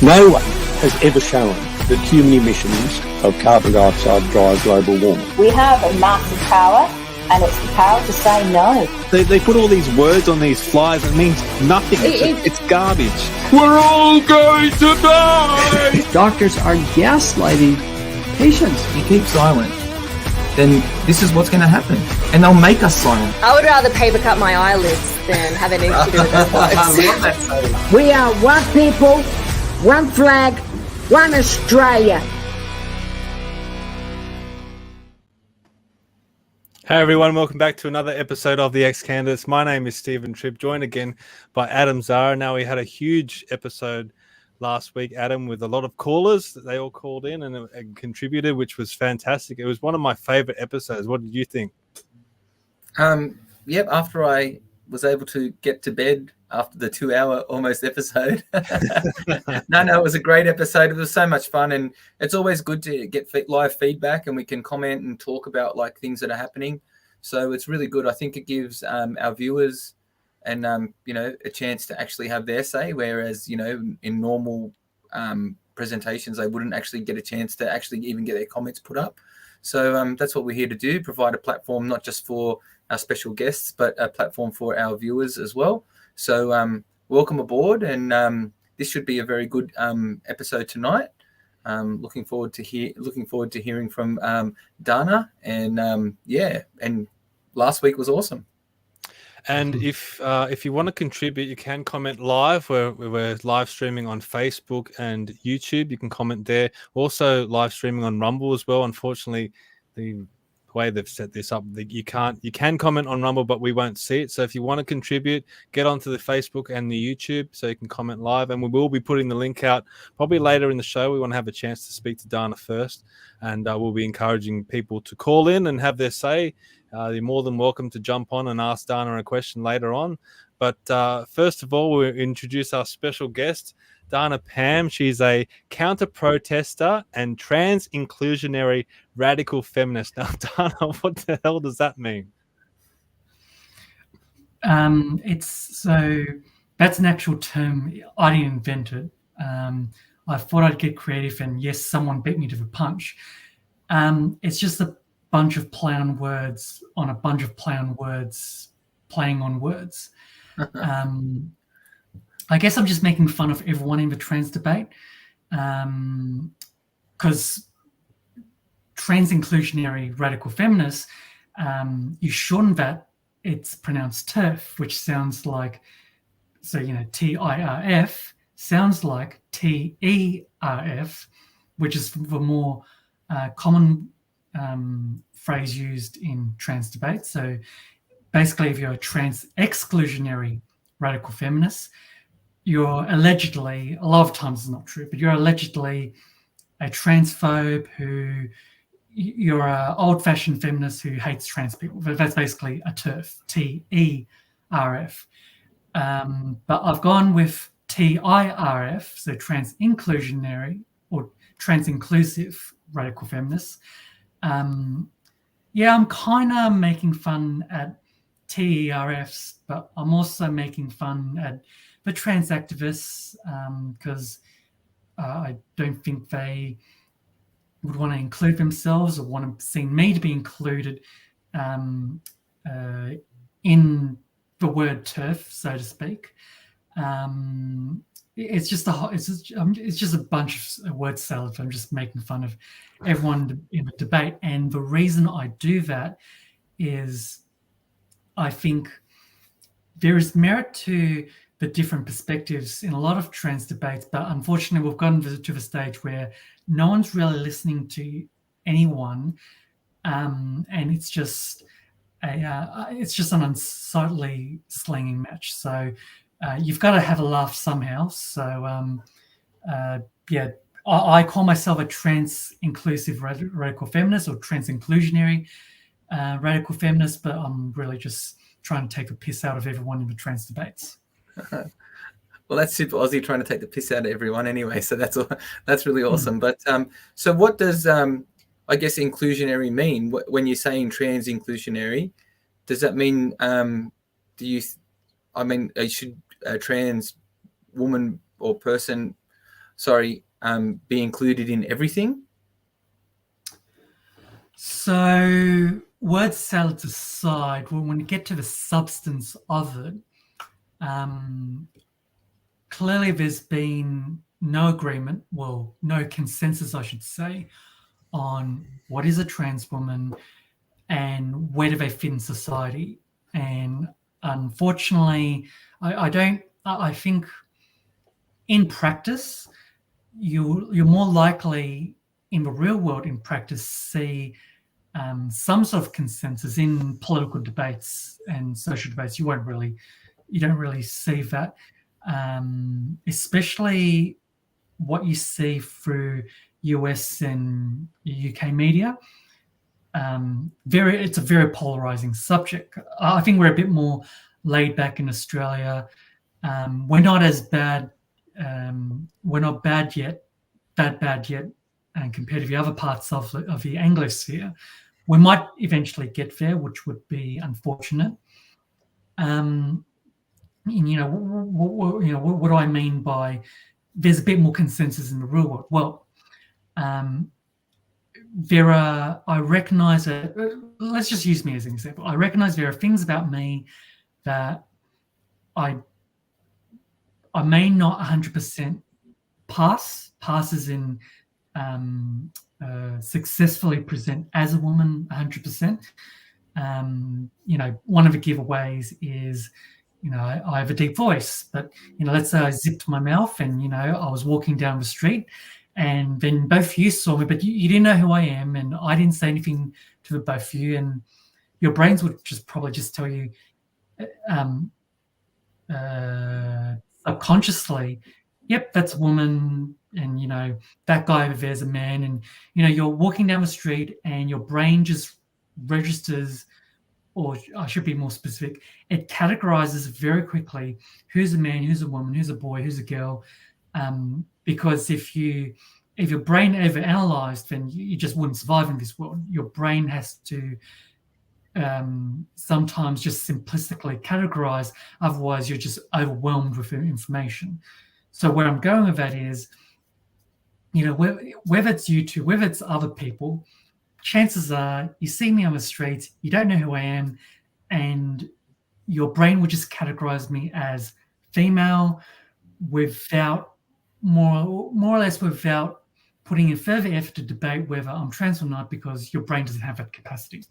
No one has ever shown that human emissions of carbon dioxide drive global warming. We have a massive power, and it's the power to say no. They put all these words on these flyers that means nothing. It's garbage. We're all going to die! Doctors are gaslighting patients. You keep silent, then this is what's going to happen. And they'll make us silent. I would rather paper cut my eyelids than have anything to do with this quotes. We are one people, one flag, one Australia. Hey everyone, welcome back to another episode of the ExCandidates. My name is Stephen Tripp, joined again by Adam Zahra. Now, we had a huge episode last week, Adam, with a lot of callers. They all called in and contributed, which was fantastic. It was one of my favorite episodes. What did you think? Yep, after I was able to get to bed after the 2-hour almost episode. No, it was a great episode. It was so much fun, and it's always good to get live feedback, and we can comment and talk about like things that are happening. So it's really good. I think it gives our viewers and a chance to actually have their say, whereas in normal presentations they wouldn't actually get a chance to actually even get their comments put up. So that's what we're here to do, provide a platform not just for our special guests, but a platform for our viewers as well. So welcome aboard, and this should be a very good episode tonight. Looking forward to hearing from Dana, and and last week was awesome. And if you want to contribute, you can comment live. We're live streaming on Facebook and YouTube. You can comment there. Also live streaming on Rumble as well. Unfortunately, the way they've set this up, you can comment on Rumble, but we won't see it. So if you want to contribute, get onto the Facebook and the YouTube so you can comment live, and we will be putting the link out probably later in the show. We want to have a chance to speak to Dana first, and we'll be encouraging people to call in and have their say. You're more than welcome to jump on and ask Dana a question later on. But first of all, we'll introduce our special guest, Dana Pham. She's a counter-protester and trans-inclusionary radical feminist. Now, Dana, what the hell does that mean? That's an actual term. I didn't invent it. I thought I'd get creative, and yes, someone beat me to the punch. It's just a bunch of play on words on a bunch of play on words, playing on words. I guess I'm just making fun of everyone in the trans debate, because trans-inclusionary radical feminists, you shorten that, it's pronounced TERF, which sounds like, TIRF sounds like TERF, which is the more common phrase used in trans debates. So basically, if you're a trans-exclusionary radical feminist, you're allegedly, a lot of times it's not true, but you're allegedly a transphobe you're an old-fashioned feminist who hates trans people. That's basically a TERF, TERF. But I've gone with TIRF, so trans-inclusionary or trans-inclusive radical feminists. I'm kind of making fun at TERFs, but I'm also making fun at the trans activists, because I don't think they would want to include themselves or want to see me to be included in the word TERF, so to speak. It's just a bunch of word salad. I'm just making fun of everyone in the debate, and the reason I do that is I think there is merit to the different perspectives in a lot of trans debates, but unfortunately we've gotten to the stage where no one's really listening to anyone, and it's just an unsightly slanging match. So you've got to have a laugh somehow. So I call myself a trans-inclusive radical feminist or trans-inclusionary radical feminist, but I'm really just trying to take the piss out of everyone in the trans debates. Well, that's super Aussie, trying to take the piss out of everyone anyway. So that's really awesome. But so what does I guess inclusionary mean? When you're saying trans-inclusionary, does that mean should a trans woman or person be included in everything? So word salads aside, when we get to the substance of it, clearly there's been no agreement, well, no consensus, I should say, on what is a trans woman and where do they fit in society. And unfortunately, I think in practice, you're more likely in the real world in practice see some sort of consensus. In political debates and social debates, you don't really see that, especially what you see through US and UK media. It's a very polarizing subject. I think we're a bit more laid back in Australia. We're not as bad. We're not bad yet, and compared to the other parts of the Anglosphere, we might eventually get there, which would be unfortunate. And, what do I mean by there's a bit more consensus in the real world? Well, I recognize that, let's just use me as an example. I recognize there are things about me that I may not 100% pass as in successfully present as a woman 100%. One of the giveaways is, I have a deep voice, but, let's say I zipped my mouth and, I was walking down the street and then both of you saw me, but you didn't know who I am and I didn't say anything to the both of you, and your brains would probably tell you subconsciously, yep, that's a woman, and that guy over there's a man, and you're walking down the street and your brain just registers, or I should be more specific, it categorizes very quickly who's a man, who's a woman, who's a boy, who's a girl, because if your brain overanalyzed, then you just wouldn't survive in this world. Your brain has to sometimes just simplistically categorize, otherwise you're just overwhelmed with information. So where I'm going with that is, whether it's you two, whether it's other people, chances are you see me on the streets, you don't know who I am, and your brain would just categorize me as female without more or less without putting in further effort to debate whether I'm trans or not, because your brain doesn't have that capacity.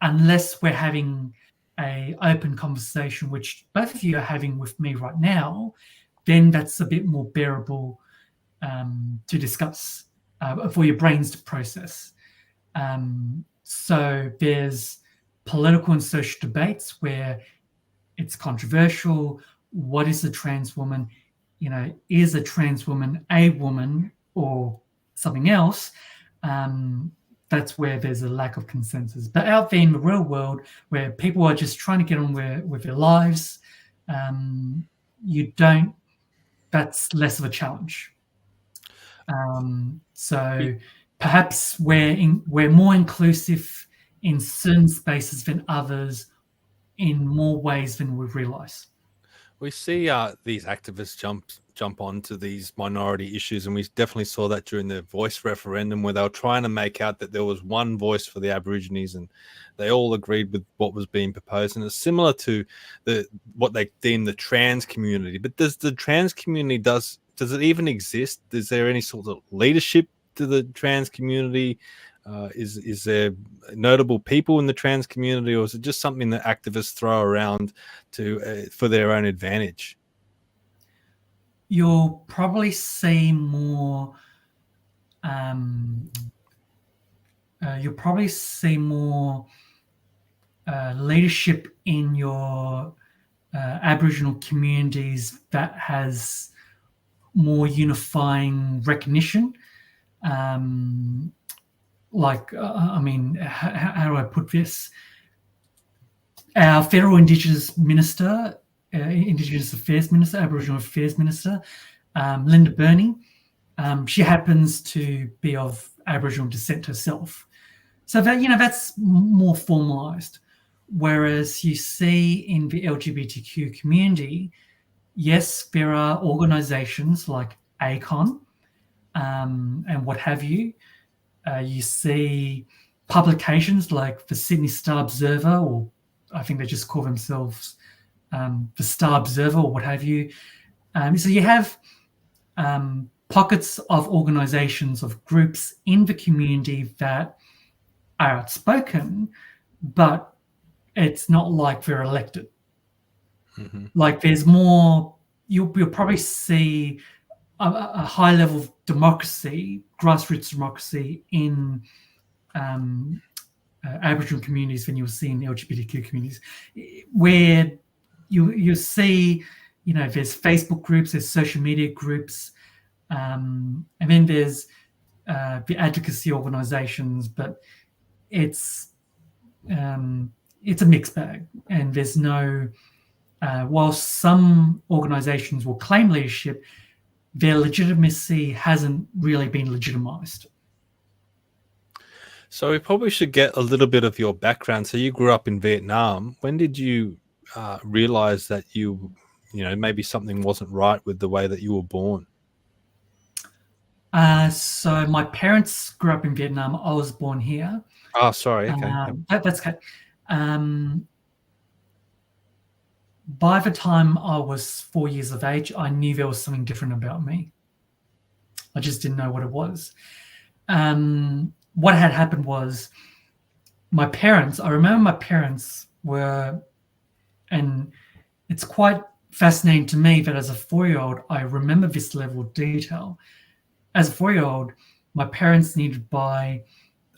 Unless we're having an open conversation, which both of you are having with me right now, then that's a bit more bearable to discuss, for your brains to process. So there's political and social debates where it's controversial. What is a trans woman? Is a trans woman a woman or something else? That's where there's a lack of consensus. But out there in the real world, where people are just trying to get on with their lives, that's less of a challenge. So perhaps we're more inclusive in certain spaces than others in more ways than we realize. We see these activists jump onto these minority issues, and we definitely saw that during the voice referendum, where they were trying to make out that there was one voice for the Aborigines, and they all agreed with what was being proposed. And it's similar to what they deem the trans community. But does the trans community does it even exist? Is there any sort of leadership to the trans community? Is there notable people in the trans community, or is it just something that activists throw around for their own advantage? You'll probably see more. Leadership in your Aboriginal communities that has more unifying recognition. How do I put this? Our federal Indigenous Minister, Indigenous Affairs Minister, Aboriginal Affairs Minister, Linda Burney, she happens to be of Aboriginal descent herself. So that's more formalized. Whereas you see in the LGBTQ community, yes, there are organizations like ACON, and what have you. You see publications like the Sydney Star Observer, or I think they just call themselves the Star Observer or what have you. So you have pockets of organisations, of groups in the community that are outspoken, but it's not like they're elected. Like there's more, you'll probably see a high level of democracy, grassroots democracy in Aboriginal communities than you'll see in LGBTQ communities, where you see, there's Facebook groups, there's social media groups, and then there's the advocacy organisations, but it's a mixed bag, and there's no. While some organisations will claim leadership, their legitimacy hasn't really been legitimised. So we probably should get a little bit of your background. So you grew up in Vietnam. When did you realise that maybe something wasn't right with the way that you were born? So my parents grew up in Vietnam. I was born here. Oh, sorry. Okay. That's okay. By the time I was 4 years of age, I knew there was something different about me. I just didn't know what it was. What had happened was I remember my parents were, and it's quite fascinating to me that as a 4-year-old, I remember this level of detail. As a 4-year-old, my parents needed to buy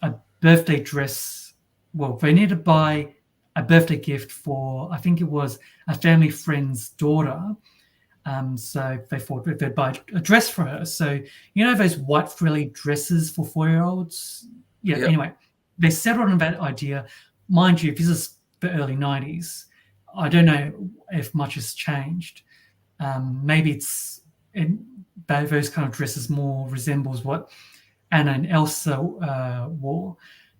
a birthday dress. Well, they needed to buy a birthday gift for, I think it was a family friend's daughter. So they thought they'd buy a dress for her. So, those white frilly dresses for 4-year-olds? Yeah, yep. Anyway, they settled on that idea. Mind you, this is the early 90s. I don't know if much has changed. Maybe those kind of dresses more resembles what Anna and Elsa wore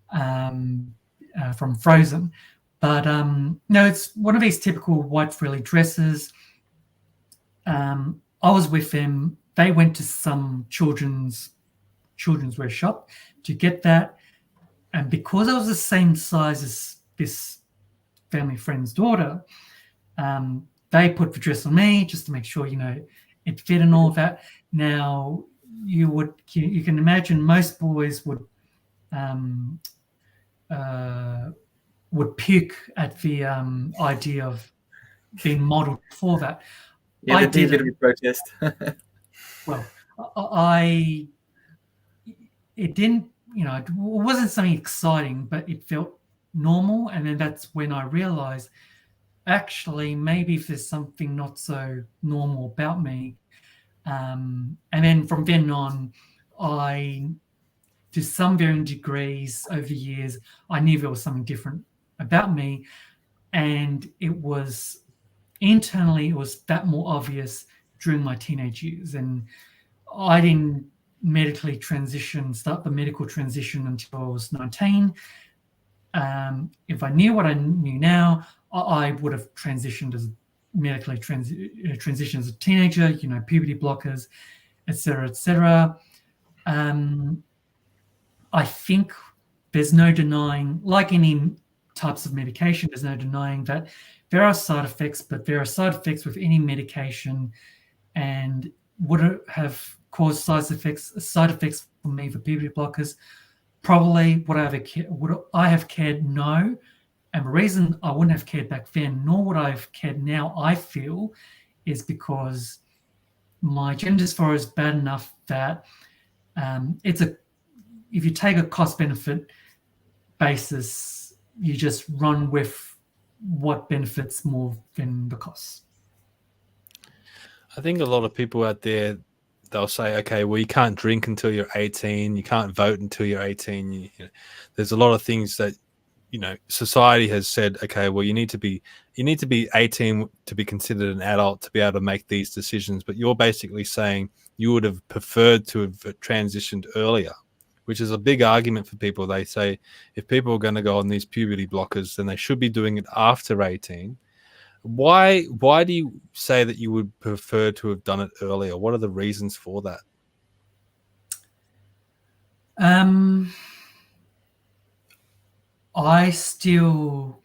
from Frozen. But no, it's one of these typical white frilly dresses. I was with them. They went to some children's wear shop to get that. And because I was the same size as this family friend's daughter, they put the dress on me just to make sure, it fit and all of that. Now, you can imagine most boys would puke at the idea of being modelled for that. Yeah, the D-literary protest. Well, it didn't, it wasn't something exciting, but it felt normal. And then that's when I realised, actually, maybe if there's something not so normal about me. And then from then on, to some varying degrees over the years, I knew there was something different about me, and it was internally, it was that more obvious during my teenage years. And I didn't start the medical transition until I was 19. If I knew what I knew now, I would have transitioned as medically transitioned as a teenager, puberty blockers, etc., etc. I think there's no denying, like any types of medication, there's no denying that there are side effects, but there are side effects with any medication. And would it have caused side effects for me for puberty blockers? Probably. Would I have cared? No. And the reason I wouldn't have cared back then, nor would I have cared now, I feel, is because my gender dysphoria is bad enough that if you take a cost-benefit basis, you just run with what benefits more than the costs. I think a lot of people out there, they'll say, okay, well, you can't drink until you're 18, you can't vote until you're 18. There's a lot of things that, society has said, okay, well, you need to be 18 to be considered an adult to be able to make these decisions. But you're basically saying you would have preferred to have transitioned earlier, which is a big argument for people. They say if people are going to go on these puberty blockers, then they should be doing it after 18. Why do you say that you would prefer to have done it earlier? What are the reasons for that? I still,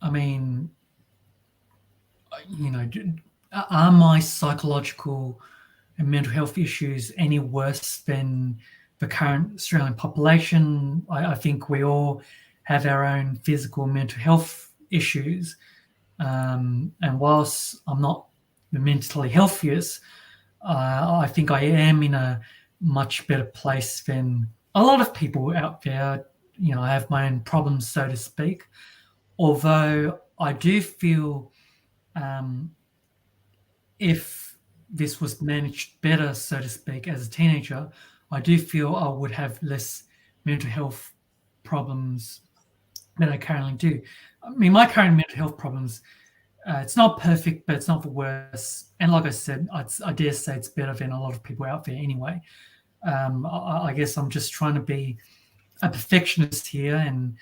I mean, are my psychological and mental health issues any worse than the current Australian population? I think we all have our own physical and mental health issues. And whilst I'm not the mentally healthiest, I think I am in a much better place than a lot of people out there. I have my own problems, so to speak. Although I do feel if this was managed better, so to speak, as a teenager, I do feel I would have less mental health problems than I currently do. I mean, my current mental health problems, it's not perfect, but it's not the worst. And like I said, I dare say it's better than a lot of people out there anyway. I guess I'm just trying to be a perfectionist here, and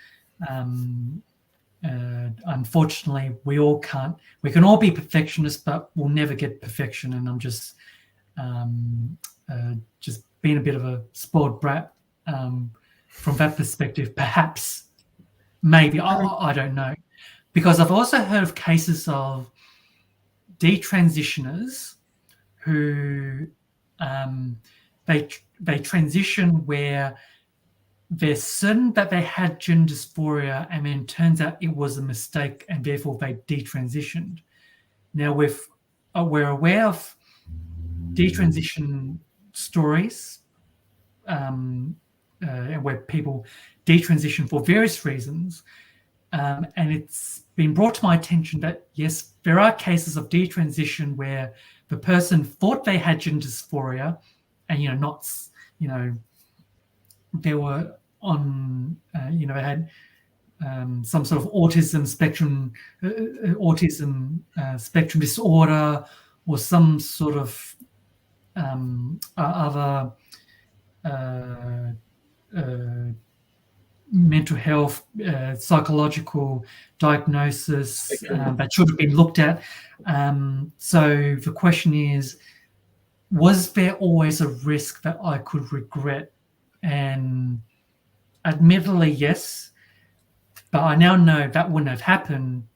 unfortunately, we all can't. We can all be perfectionists, but we'll never get perfection. And I'm just being a bit of a spoiled brat from that perspective. Perhaps, maybe I don't know, because I've also heard of cases of detransitioners who they transition where they're certain that they had gender dysphoria, and then it turns out it was a mistake, and therefore they detransitioned. Now we're aware of detransition stories, where people detransition for various reasons, and it's been brought to my attention that yes, there are cases of detransition where the person thought they had gender dysphoria, and they were on, they had some sort of autism spectrum disorder, or some sort of other mental health, psychological diagnosis that should have been looked at. So the question is, was there always a risk that I could regret? And admittedly, yes, but I now know that wouldn't have happened.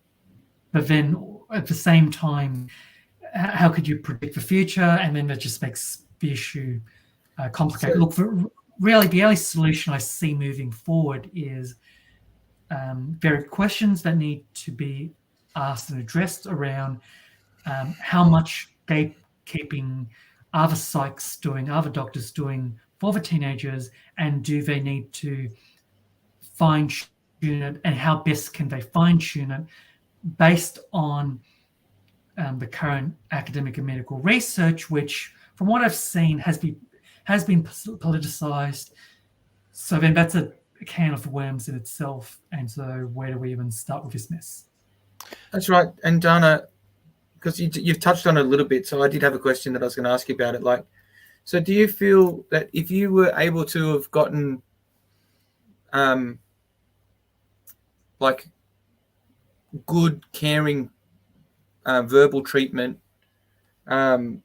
But then at the same time, how could you predict the future? And then that just makes the issue complicated. Look, really, the only solution I see moving forward is there are questions that need to be asked and addressed around how much gatekeeping are the psychs doing, are the doctors doing for the teenagers, and do they need to fine-tune it, and how best can they fine-tune it based on the current academic and medical research, which, from what I've seen, has been politicized. So then that's a can of worms in itself. And so where do we even start with this mess? That's right. And Dana, because you've touched on it a little bit, so I did have a question that I was going to ask you about it. Like, so do you feel that if you were able to have gotten like good, caring verbal treatment, I'm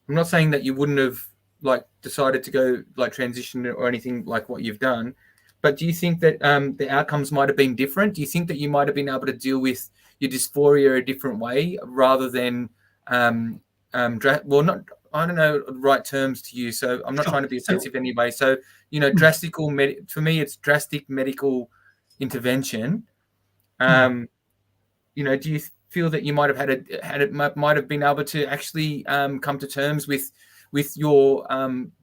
not saying that you wouldn't have like decided to go like transition or anything like what you've done, but do you think that the outcomes might have been different? Do you think that you might have been able to deal with your dysphoria a different way rather than not, I don't know the right terms to use, so I'm not trying to be offensive anyway. So, for me, it's drastic medical intervention. Do you feel that you might have been able to actually come to terms with your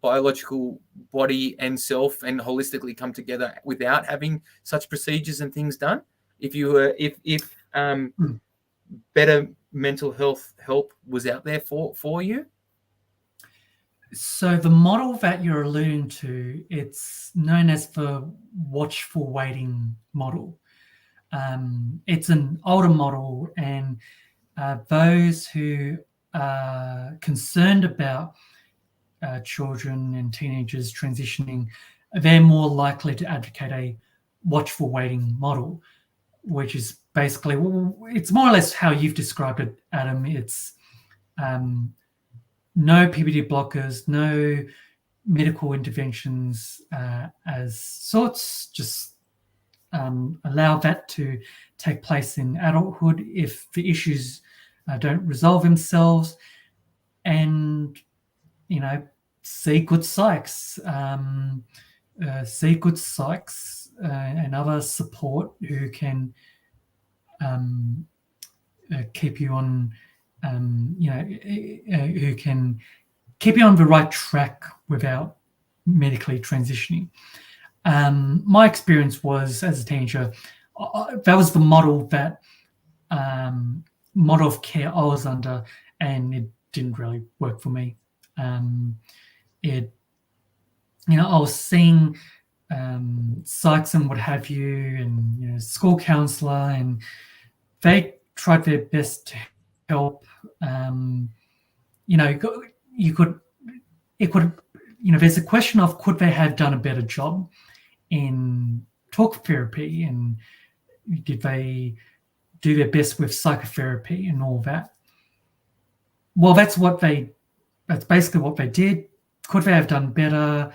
biological body and self, and holistically come together without having such procedures and things done? If you were, if better mental health help was out there for you? So the model that you're alluding to, it's known as the watchful waiting model. It's an older model, and those who are concerned about children and teenagers transitioning, they're more likely to advocate a watchful waiting model, which is basically, it's more or less how you've described it, Adam. It's no PPD blockers, no medical interventions as sorts, just allow that to take place in adulthood if the issues don't resolve themselves, and see good psychs, and other support who can keep you on, who can keep you on the right track without medically transitioning. My experience was, as a teenager, that was the model of care I was under, and it didn't really work for me. I was seeing psychs and what have you, and school counsellor, and they tried their best to help. There's a question of, could they have done a better job in talk therapy, and did they do their best with psychotherapy and all that? Well, that's basically what they did. Could they have done better?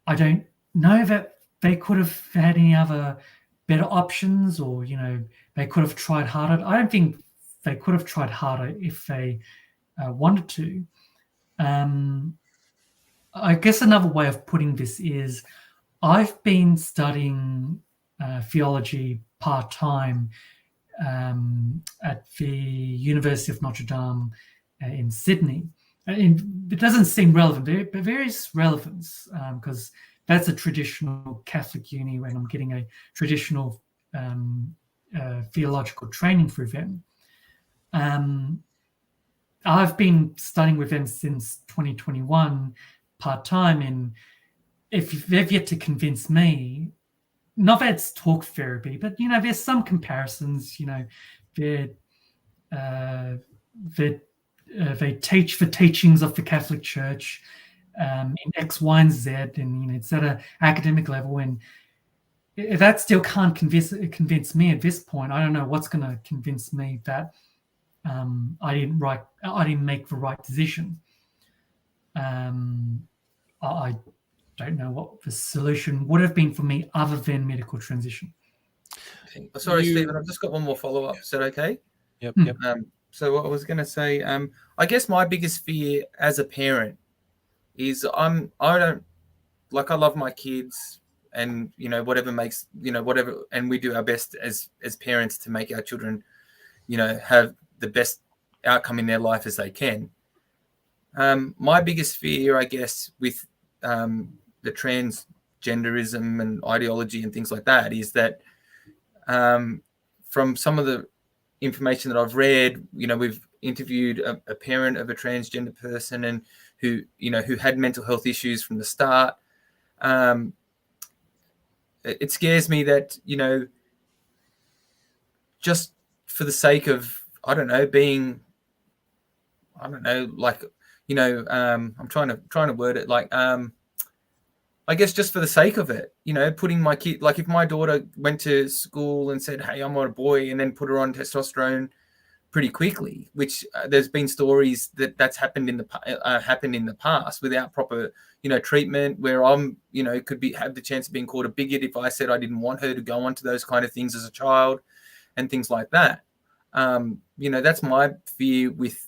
I don't know that they could have had any other better options, or they could have tried harder. I don't think they could have tried harder if they wanted to. I guess another way of putting this is, I've been studying theology part-time at the University of Notre Dame in Sydney. And it doesn't seem relevant, but there is relevance, because that's a traditional Catholic uni, and I'm getting a traditional theological training through them. I've been studying with them since 2021 part-time, and if they've yet to convince me, not that it's talk therapy, but there's some comparisons. They teach the teachings of the Catholic Church in X, Y, and Z, and it's at an academic level. And if that still can't convince me at this point, I don't know what's going to convince me that I didn't make the right decision. I don't know what the solution would have been for me other than medical transition. Okay. Sorry, Stephen, I've just got one more follow-up. Is that okay? Yep. So what I was going to say, I guess my biggest fear as a parent is I love my kids, and whatever, and we do our best as parents to make our children have the best outcome in their life as they can. My biggest fear, I guess, with the transgenderism and ideology and things like that is that from some of the information that I've read, we've interviewed a parent of a transgender person, and who had mental health issues from the start. It scares me that, just for the sake of, I'm trying to word it like, I guess just for the sake of it, putting my kid, like if my daughter went to school and said, hey, I'm a boy, and then put her on testosterone pretty quickly, which there's been stories that's happened in the past without proper, treatment, where I'm, have the chance of being called a bigot if I said I didn't want her to go on to those kind of things as a child and things like that. That's my fear with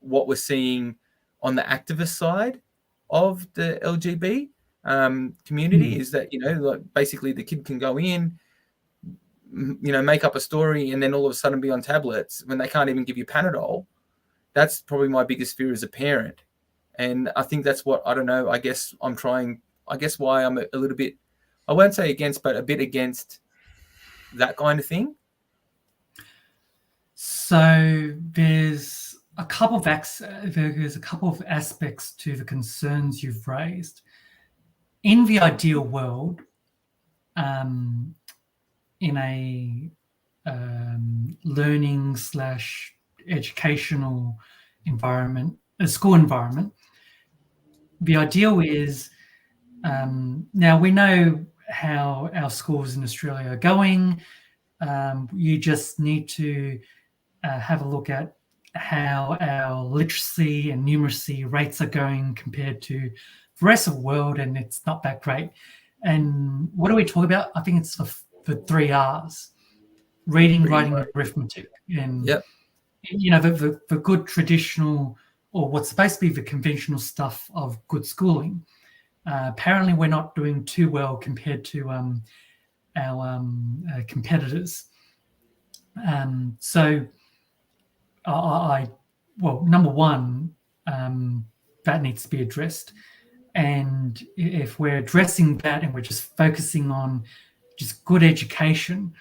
what we're seeing on the activist side of the LGB community, is that, basically the kid can go in, make up a story, and then all of a sudden be on tablets when they can't even give you Panadol. That's probably my biggest fear as a parent. And I think that's what, I guess why I'm a little bit, I won't say against, but a bit against that kind of thing. So there's a couple of aspects to the concerns you've raised. In the ideal world, in a learning / educational environment, a school environment, the ideal is, now we know how our schools in Australia are going. You just need to have a look at how our literacy and numeracy rates are going compared to rest of the world, and it's not that great. And what do we talk about? I think it's for 3 R's: reading, writing, arithmetic. And the good traditional, or what's supposed to be the conventional stuff of good schooling. Apparently, we're not doing too well compared to our competitors. So, number one, that needs to be addressed. And if we're addressing that and we're just focusing on just good education,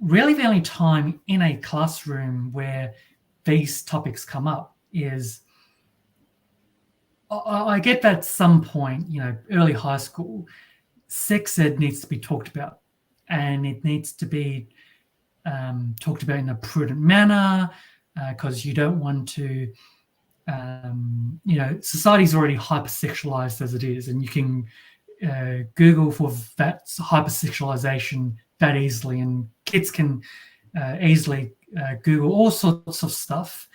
really the only time in a classroom where these topics come up is, I get that at some point, early high school, sex ed needs to be talked about, and it needs to be talked about in a prudent manner, because you don't want to, society's already hypersexualized as it is, and you can Google for that hypersexualization that easily, and kids can easily Google all sorts of stuff.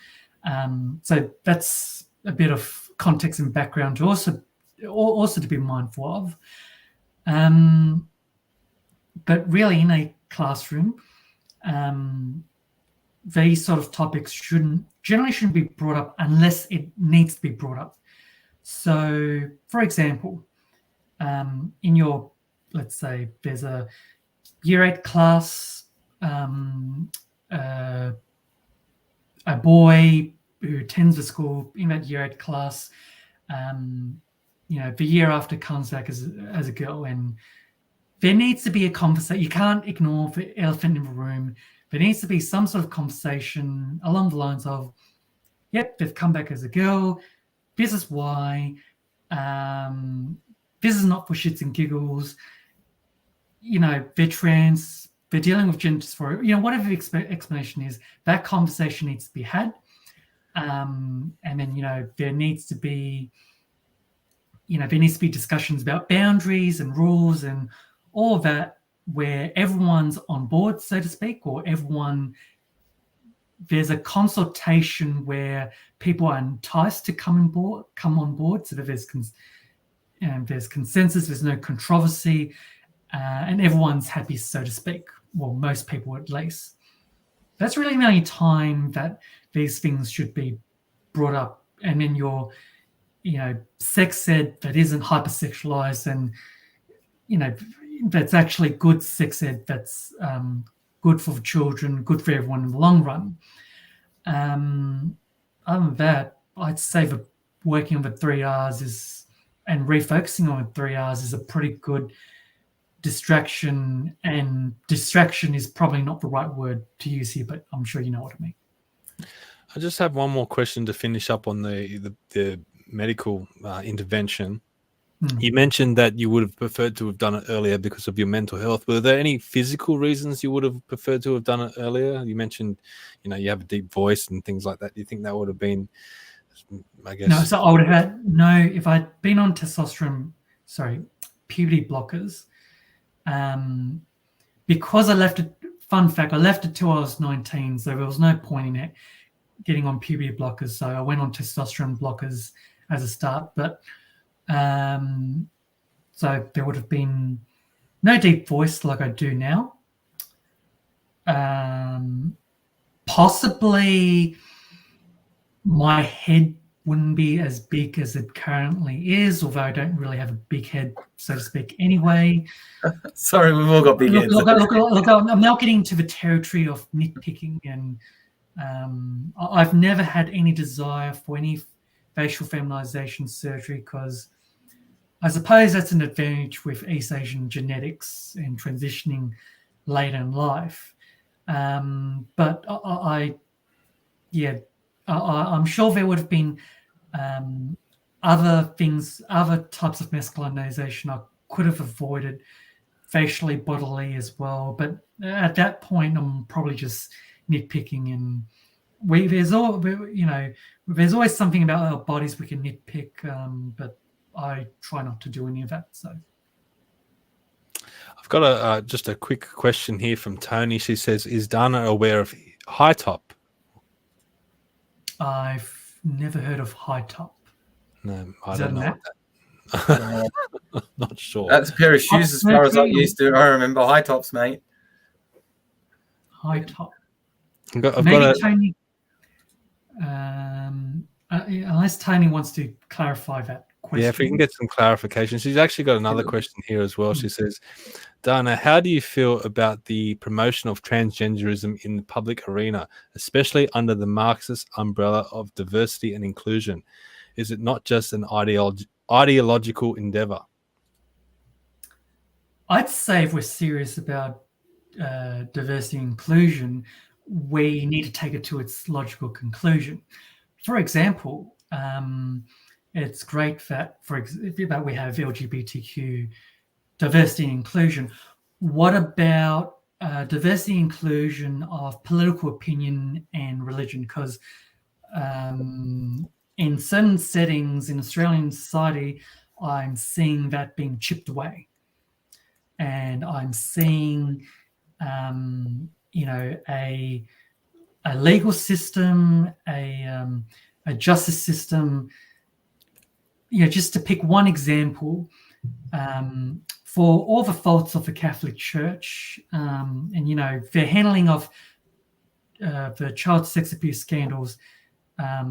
So that's a bit of context and background to also to be mindful of. But really, in a classroom, these sort of topics generally shouldn't be brought up unless it needs to be brought up. So, for example, in your, let's say, there's a Year 8 class, a boy who attends the school in that Year 8 class, the year after comes back as a girl, and there needs to be a conversation. You can't ignore the elephant in the room. There needs to be some sort of conversation along the lines of, yep, they've come back as a girl. This is why. This is not for shits and giggles. They're trans. They're dealing with gender dysphoria. Whatever the explanation is, that conversation needs to be had. And then, there needs to be discussions about boundaries and rules and all of that, where everyone's on board, so to speak, or there's a consultation where people are enticed to come on board, so that there's consensus, there's no controversy, and everyone's happy, so to speak. Well, most people at least. That's really the only time that these things should be brought up. And then your, sex ed that isn't hypersexualized, and, that's actually good sex ed that's good for the children, good for everyone in the long run. Other than that, I'd say that working on the 3 R's and refocusing on the 3 R's is a pretty good distraction, and distraction is probably not the right word to use here, but I'm sure you know what I mean. I just have one more question to finish up on the medical intervention. You mentioned that you would have preferred to have done it earlier because of your mental health. Were there any physical reasons you would have preferred to have done it earlier? You mentioned, you have a deep voice and things like that. Do you think that would have been, I guess? No, so I would have had, if I'd been on puberty blockers, because I left it, fun fact, I left it till I was 19, so there was no point in it getting on puberty blockers. So I went on testosterone blockers as a start, but so there would have been no deep voice like I do now. Possibly my head wouldn't be as big as it currently is, although I don't really have a big head, so to speak, anyway. Sorry, we've all got big heads. Look, I'm now getting to the territory of nitpicking, and I've never had any desire for any facial feminization surgery, because I suppose that's an advantage with East Asian genetics and transitioning later in life. But I'm sure there would have been other things, other types of masculinization I could have avoided, facially, bodily as well. But at that point, I'm probably just nitpicking, and there's always something about our bodies we can nitpick, but I try not to do any of that. So I've got just a quick question here from Tony. She says, "Is Dana aware of high top?" I've never heard of high top. No, I don't know what that. Not sure. That's a pair of shoes as far as I'm used to. I remember high tops, mate. High top. I've Maybe got a, Tony, unless Tony wants to clarify that question. yeah, if we can get some clarification. She's actually got another question here as well. She says, Dana, how do you feel about the promotion of transgenderism in the public arena, especially under the Marxist umbrella of diversity and inclusion? Is it not just an ideological endeavor? I'd say if we're serious about diversity and inclusion, we need to take it to its logical conclusion. For example, it's great that we have LGBTQ diversity and inclusion. What about diversity and inclusion of political opinion and religion? Because in certain settings in Australian society, I'm seeing that being chipped away. And I'm seeing, a legal system, a justice system. Just to pick one example, for all the faults of the Catholic Church, and their handling of the child sex abuse scandals, a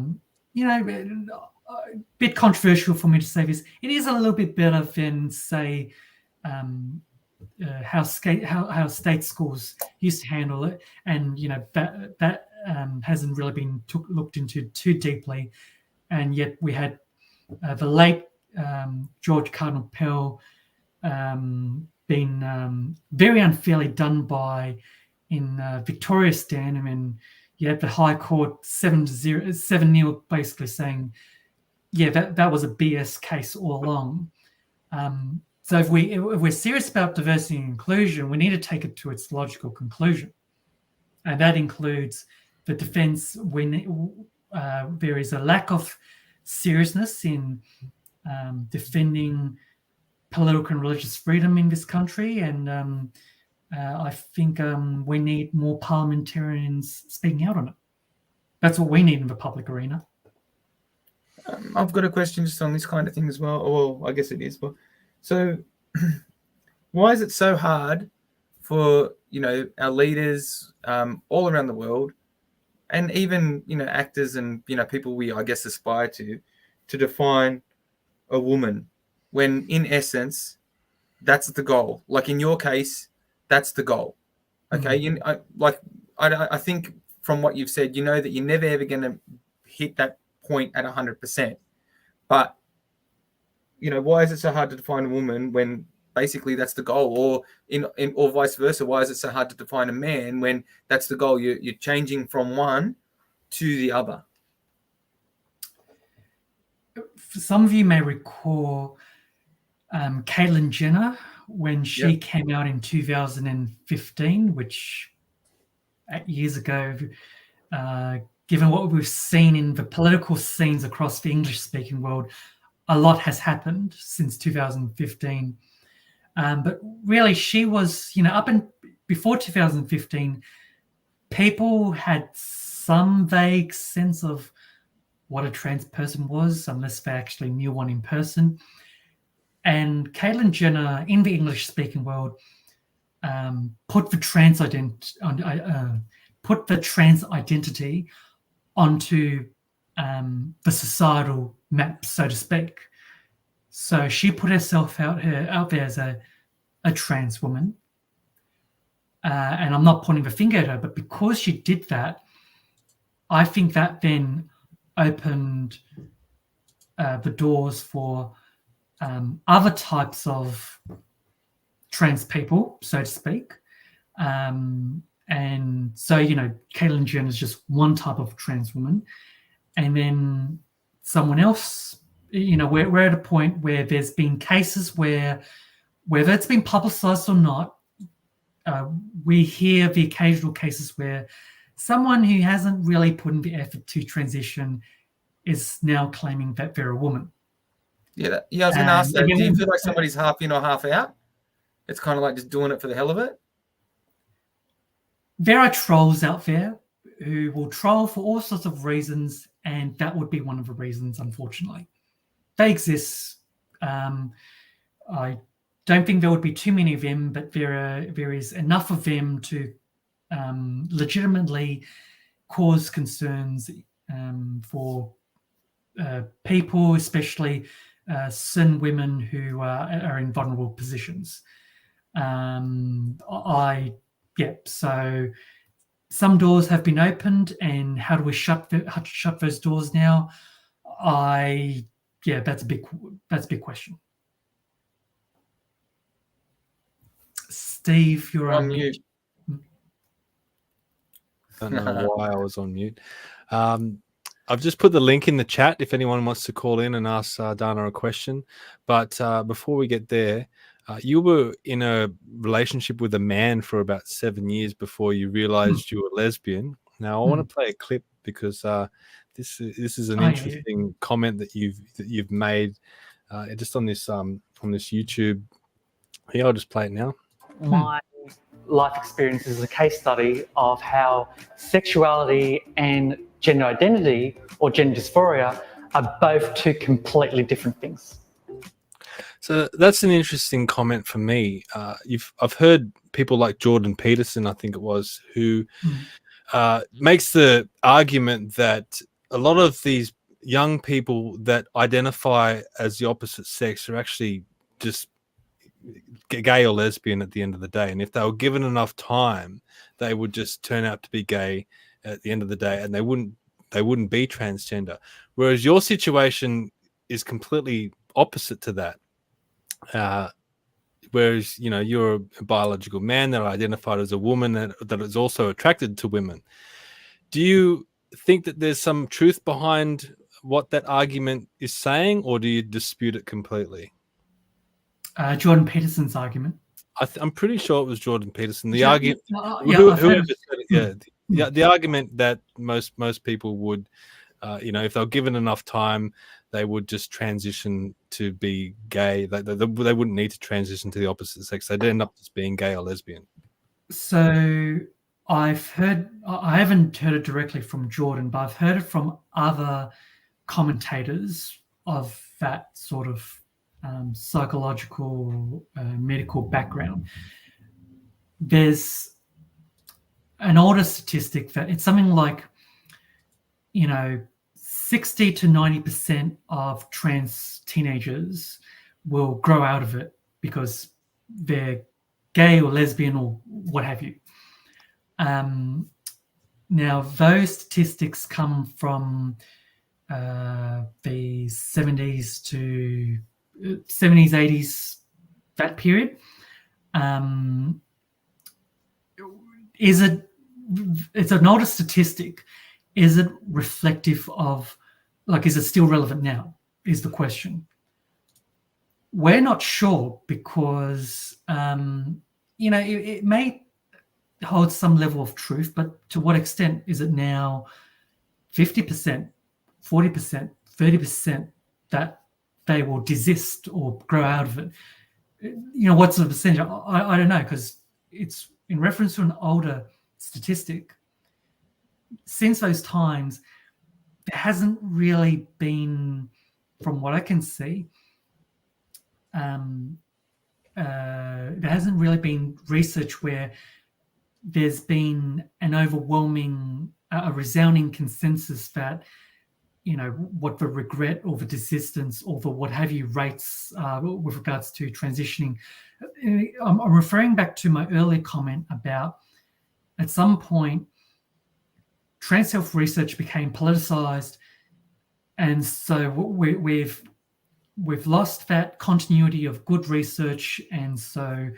bit controversial for me to say this. It is a little bit better than, say, how state schools used to handle it, and that hasn't really been looked into too deeply. And yet we had the late George Cardinal Pell been very unfairly done by in Victoria stand. I mean, you had the High Court 7-0 basically saying, yeah, that was a BS case all along. So if we're serious about diversity and inclusion, we need to take it to its logical conclusion. And that includes the defense when there is a lack of seriousness in defending political and religious freedom in this country. And I think we need more parliamentarians speaking out on it. That's what we need in the public arena. I've got a question just on this kind of thing as well. Well, I guess it is. But so why is it so hard for, our leaders all around the world, and even, actors and, people we, I guess, aspire to define a woman when, in essence, that's the goal? Like in your case, that's the goal. Okay. I think from what you've said, that you're never ever going to hit that point at 100%. But, why is it so hard to define a woman when basically that's the goal, or vice versa? Why is it so hard to define a man when that's the goal? You're changing from one to the other. Some of you may recall Caitlyn Jenner when she came out in 2015, which 8 years ago, given what we've seen in the political scenes across the English-speaking world, a lot has happened since 2015. But really, she was, up and before 2015, people had some vague sense of what a trans person was, unless they actually knew one in person. And Caitlyn Jenner, in the English-speaking world, put the trans identity onto the societal map, so to speak. So she put herself out there as a trans woman. And I'm not pointing the finger at her, but because she did that, I think that then opened the doors for other types of trans people, so to speak. And so, Caitlyn Jenner is just one type of trans woman. And then someone else, we're at a point where there's been cases where, whether it's been publicized or not, we hear the occasional cases where someone who hasn't really put in the effort to transition is now claiming that they're a woman. Yeah, I was going to ask that. Do you feel like somebody's half in or half out? It's kind of like just doing it for the hell of it? There are trolls out there who will troll for all sorts of reasons, and that would be one of the reasons, unfortunately. They exist I don't think there would be too many of them, but there is enough of them to legitimately cause concerns for people, especially certain women who are in vulnerable positions. So some doors have been opened, and how do we shut those doors now? That's a big question. Steve, you're on mute. I don't know why I was on mute. I've just put the link in the chat if anyone wants to call in and ask Dana a question. But before we get there, you were in a relationship with a man for about 7 years before you realized you were lesbian. Now, I want to play a clip because this is an interesting comment that you've made just on this YouTube. Here, I'll just play it now. My life experience is a case study of how sexuality and gender identity or gender dysphoria are both two completely different things. So that's an interesting comment for me. I've heard people like Jordan Peterson, I think it was, who makes the argument that a lot of these young people that identify as the opposite sex are actually just gay or lesbian at the end of the day, and if they were given enough time, they would just turn out to be gay at the end of the day, and they wouldn't be transgender. Whereas your situation is completely opposite to that. Whereas you're a biological man that identified as a woman that is also attracted to women. Do you think that there's some truth behind what that argument is saying, or do you dispute it completely? Jordan Peterson's argument. I'm pretty sure it was Jordan Peterson. The Yeah, argument, whoever said it, the argument that most people would, if they were given enough time, they would just transition to be gay. They wouldn't need to transition to the opposite sex. They'd end up just being gay or lesbian. So I haven't heard it directly from Jordan, but I've heard it from other commentators of that sort of psychological, medical background. There's an older statistic that it's something like, 60 to 90% of trans teenagers will grow out of it because they're gay or lesbian or what have you. Now, those statistics come from the 70s to 70s, 80s, that period. It's an older statistic. Is it reflective of, is it still relevant now, is the question. We're not sure because, it may hold some level of truth, but to what extent is it now 50%, 40%, 30% that they will desist or grow out of it? What sort of percentage? I don't know, because it's in reference to an older statistic. Since those times, there hasn't really been, from what I can see, there hasn't really been research where there's been an overwhelming, a resounding consensus that, what the regret or the desistance or the what have you rates with regards to transitioning. I'm referring back to my earlier comment about at some point, trans health research became politicized, and so we've lost that continuity of good research. And so,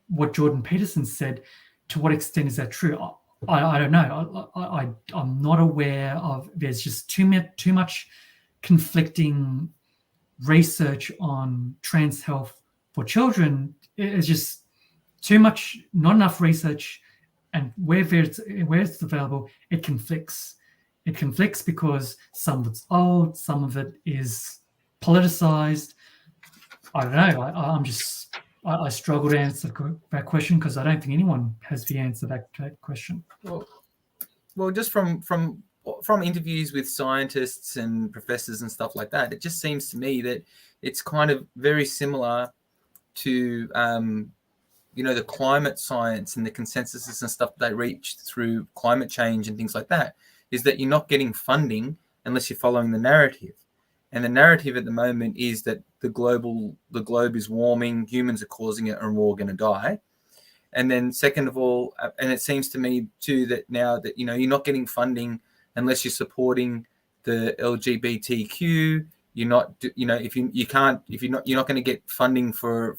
what Jordan Peterson said, to what extent is that true? I don't know. I'm not aware of. There's just too much conflicting research on trans health for children. It's just too much, not enough research, and where it's available, it conflicts. It conflicts because some of it's old, some of it is politicized. I don't know. I struggle to answer that question because I don't think anyone has the answer to that question. Well, just from from interviews with scientists and professors and stuff like that, it just seems to me that it's kind of very similar to, the climate science and the consensuses and stuff they reach through climate change and things like that, is that you're not getting funding unless you're following the narrative. And the narrative at the moment is that the globe is warming, humans are causing it, and we're all going to die. And then second of all, and it seems to me too that now that, you're not getting funding unless you're supporting the LGBTQ, you're not, if you're not going to get funding for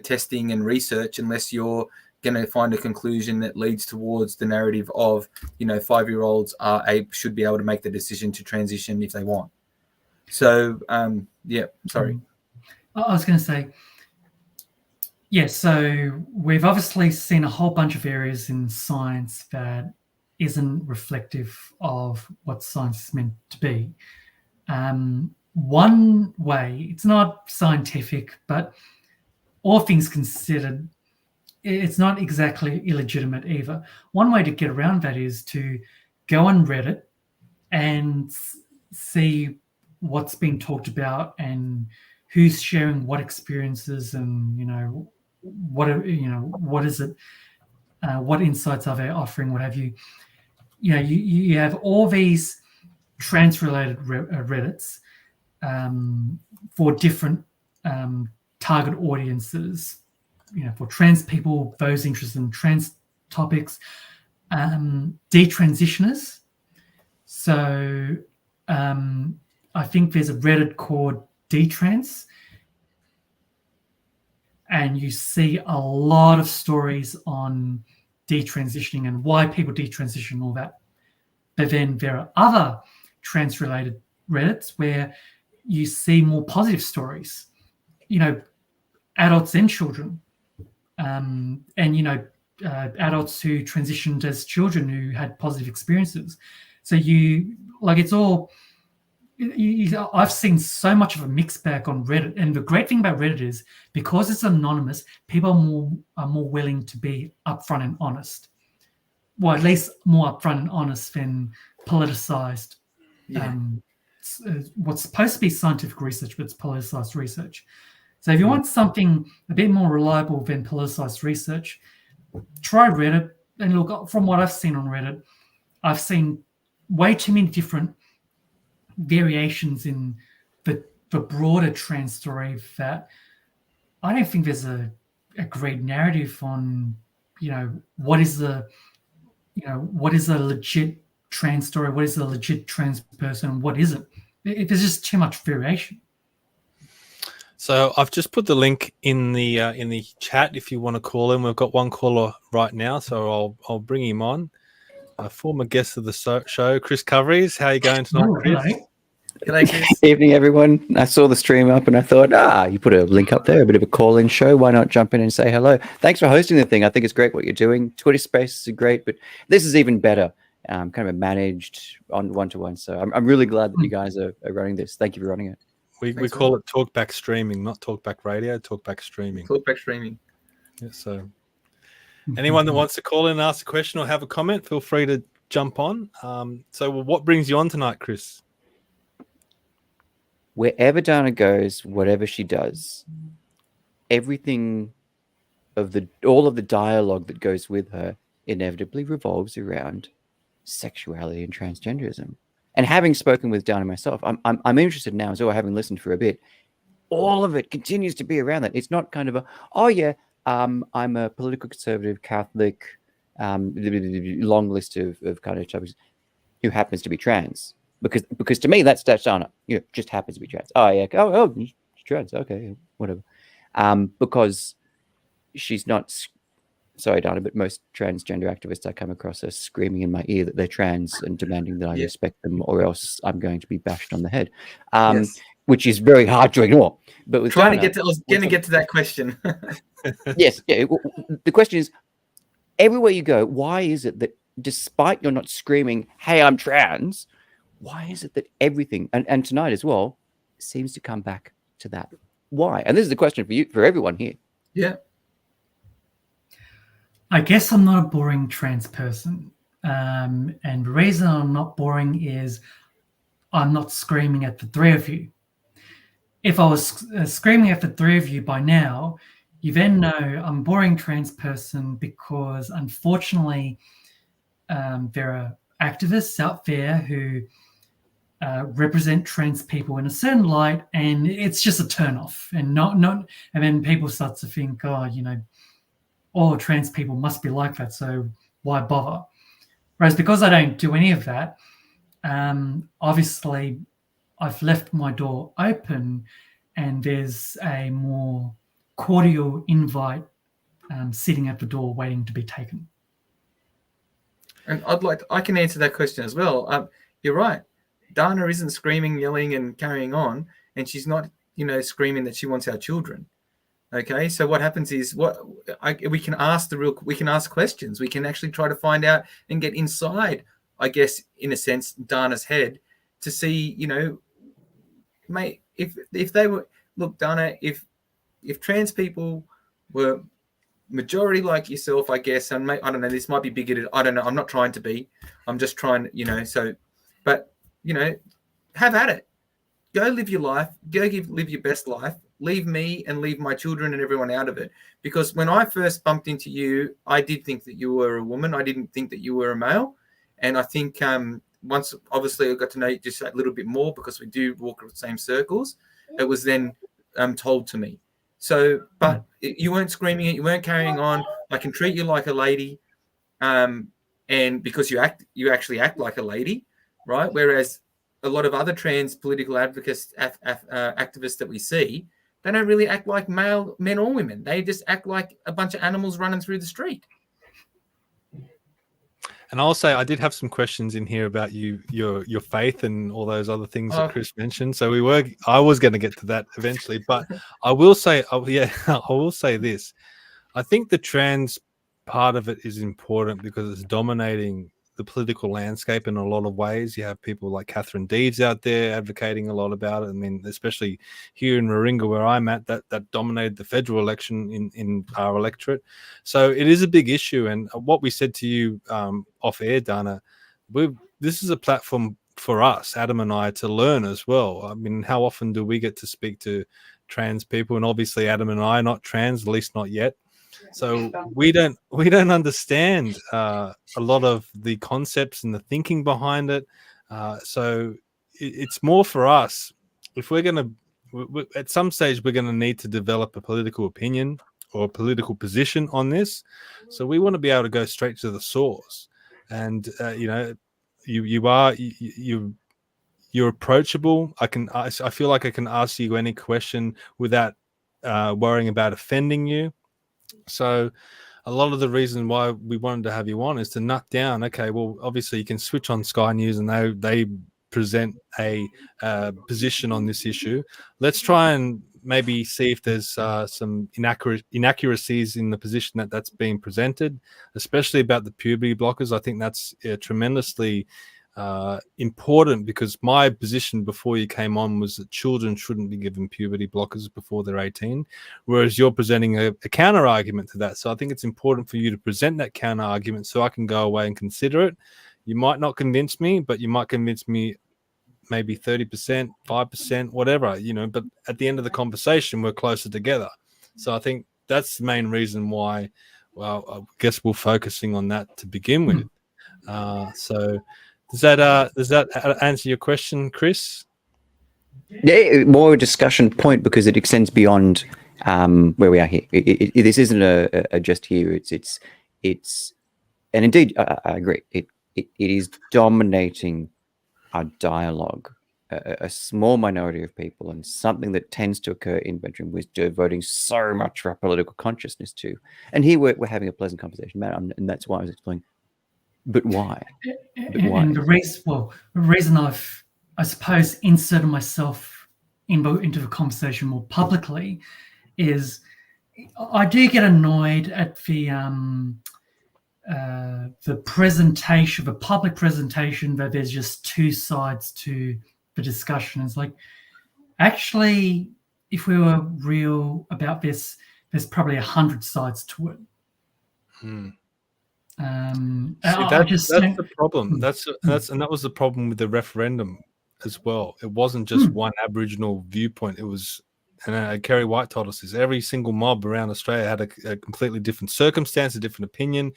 testing and research unless you're going to find a conclusion that leads towards the narrative of, 5-year-olds should be able to make the decision to transition if they want. So, sorry. I was going to say, yes, so we've obviously seen a whole bunch of areas in science that isn't reflective of what science is meant to be. One way, it's not scientific, but all things considered, it's not exactly illegitimate either. One way to get around that is to go on Reddit and see what's being talked about and who's sharing what experiences and, what is it, what insights are they offering, what have you. You have all these trans-related Reddits for different target audiences, for trans people, those interested in trans topics, detransitioners. So I think there's a Reddit called Detrans, and you see a lot of stories on detransitioning and why people detransition and all that. But then there are other trans-related Reddits where you see more positive stories, adults and children, and adults who transitioned as children who had positive experiences. So it's all. I've seen so much of a mixed bag on Reddit, and the great thing about Reddit is because it's anonymous, people are more willing to be upfront and honest. Well, at least more upfront and honest than politicized. What's supposed to be scientific research, but it's politicized research. So if you want something a bit more reliable than politicized research, try Reddit. And look, from what I've seen on Reddit, I've seen way too many different variations in the broader trans story that I don't think there's a great narrative on, what is a legit trans story, what is a legit trans person, and what isn't. There's just too much variation. So I've just put the link in the chat if you want to call in. We've got one caller right now, so I'll bring him on. A former guest of the show, Chris Coveries. How are you going tonight, Chris? G'day, Chris. Evening, everyone. I saw the stream up and I thought, you put a link up there, a bit of a call-in show. Why not jump in and say hello? Thanks for hosting the thing. I think it's great what you're doing. Twitter Spaces are great, but this is even better. Kind of a managed on one-to-one. So I'm really glad that you guys are running this. Thank you for running it. We call it talkback streaming, not talkback radio, talkback streaming. Talkback streaming. Yeah, so anyone that wants to call in and ask a question or have a comment, feel free to jump on. What brings you on tonight, Chris? Wherever Dana goes, whatever she does, everything all of the dialogue that goes with her inevitably revolves around sexuality and transgenderism. And having spoken with Dana myself, I'm interested now as well, having listened for a bit. All of it continues to be around that. It's not kind of I'm a political conservative Catholic, long list of kind of topics, who happens to be trans. Because to me that's Dana, just happens to be trans. Oh yeah, she's trans. Okay, whatever. Because she's not. Sorry, Dana, but most transgender activists I come across are screaming in my ear that they're trans and demanding that I respect them, or else I'm going to be bashed on the head, which is very hard to ignore. But with I was going to get to that question. Yes, yeah. The question is, everywhere you go, why is it that despite you're not screaming, "Hey, I'm trans," why is it that everything and tonight as well seems to come back to that? Why? And this is the question for everyone here. Yeah. I guess I'm not a boring trans person. And the reason I'm not boring is I'm not screaming at the three of you. If I was screaming at the three of you by now, you then know I'm a boring trans person because unfortunately there are activists out there who represent trans people in a certain light, and it's just a turn-off. And and then people start to think, oh, you know, all trans people must be like that, so why bother? Whereas because I don't do any of that, obviously I've left my door open, and there's a more cordial invite sitting at the door waiting to be taken. And I can answer that question as well. You're right. Dana isn't screaming, yelling, and carrying on, and she's not, screaming that she wants our children. Okay, so what happens is we can ask questions. We can actually try to find out and get inside, I guess, in a sense, Dana's head to see, mate, if they were, look, Dana, if trans people were majority like yourself, I guess, and I don't know, this might be bigoted. I don't know. I'm not trying to be. I'm just trying, but have at it. Go live your life. Live your best life. Leave me and leave my children and everyone out of it. Because when I first bumped into you, I did think that you were a woman. I didn't think that you were a male. And I think once, obviously, I got to know you just a little bit more because we do walk the same circles. It was then told to me. So, but you weren't screaming it. You weren't carrying on. I can treat you like a lady, and because you actually act like a lady, right? Whereas a lot of other trans political advocates, activists that we see, they don't really act like male men or women. They just act like a bunch of animals running through the street. And I'll say I did have some questions in here about your faith and all those other things that Chris mentioned. So I was going to get to that eventually, but I will say, I will say this. I think the trans part of it is important because it's dominating the political landscape in a lot of ways. You have people like Catherine Deeds out there advocating a lot about it. I mean, especially here in Warringah where I'm at, that dominated the federal election in our electorate. So it is a big issue. And what we said to you off air, Dana, this is a platform for us, Adam and I, to learn as well. I mean, how often do we get to speak to trans people? And obviously Adam and I are not trans, at least not yet. So we don't understand a lot of the concepts and the thinking behind it. So it's more for us. If we're going to, at some stage, we're going to need to develop a political opinion or a political position on this. So we want to be able to go straight to the source. And you're approachable. I feel like I can ask you any question without worrying about offending you. So a lot of the reason why we wanted to have you on is to nut down, okay, well, obviously you can switch on Sky News and they present a position on this issue. Let's try and maybe see if there's some inaccuracies in the position that's being presented, especially about the puberty blockers. I think that's tremendously important because my position before you came on was that children shouldn't be given puberty blockers before they're 18, whereas you're presenting a counter argument to that. So I think it's important for you to present that counter argument so I can go away and consider it. You might not convince me, but you might convince me maybe 30%, 5%, whatever, but at the end of the conversation, we're closer together. So I think that's the main reason why, well, I guess we're focusing on that to begin with. So does that answer your question, Chris? Yeah, more a discussion point because it extends beyond where we are here. This isn't a just here. It's and indeed I agree. It is dominating our dialogue. A small minority of people, and something that tends to occur in bedroom with devoting so much for our political consciousness to. And here we're having a pleasant conversation, Matt, and that's why I was explaining. But why? And the reason I've, I suppose, inserted myself into the conversation more publicly is I do get annoyed at the presentation, the public presentation, that there's just two sides to the discussion. It's like, actually, if we were real about this, there's probably 100 sides to it. That's the problem. That's and that was the problem with the referendum as well. It wasn't just one Aboriginal viewpoint. It was, and Kerry White told us this. Every single mob around Australia had a completely different circumstance, a different opinion,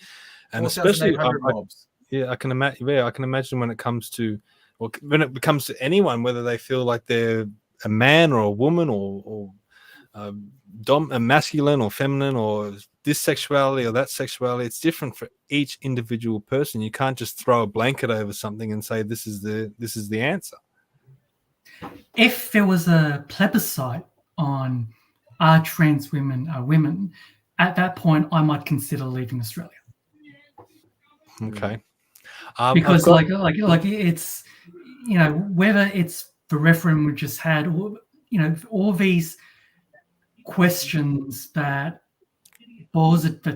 and especially mobs. I can imagine. Yeah, I can imagine when it comes to, or when it becomes to anyone, whether they feel like they're a man or a woman or masculine or feminine or this sexuality or that sexuality. It's different for each individual person. You can't just throw a blanket over something and say this is the answer. If there was a plebiscite on are trans women women, at that point I might consider leaving Australia. Okay. Because like it's, you know, whether it's the referendum we just had, or, you know, all these questions that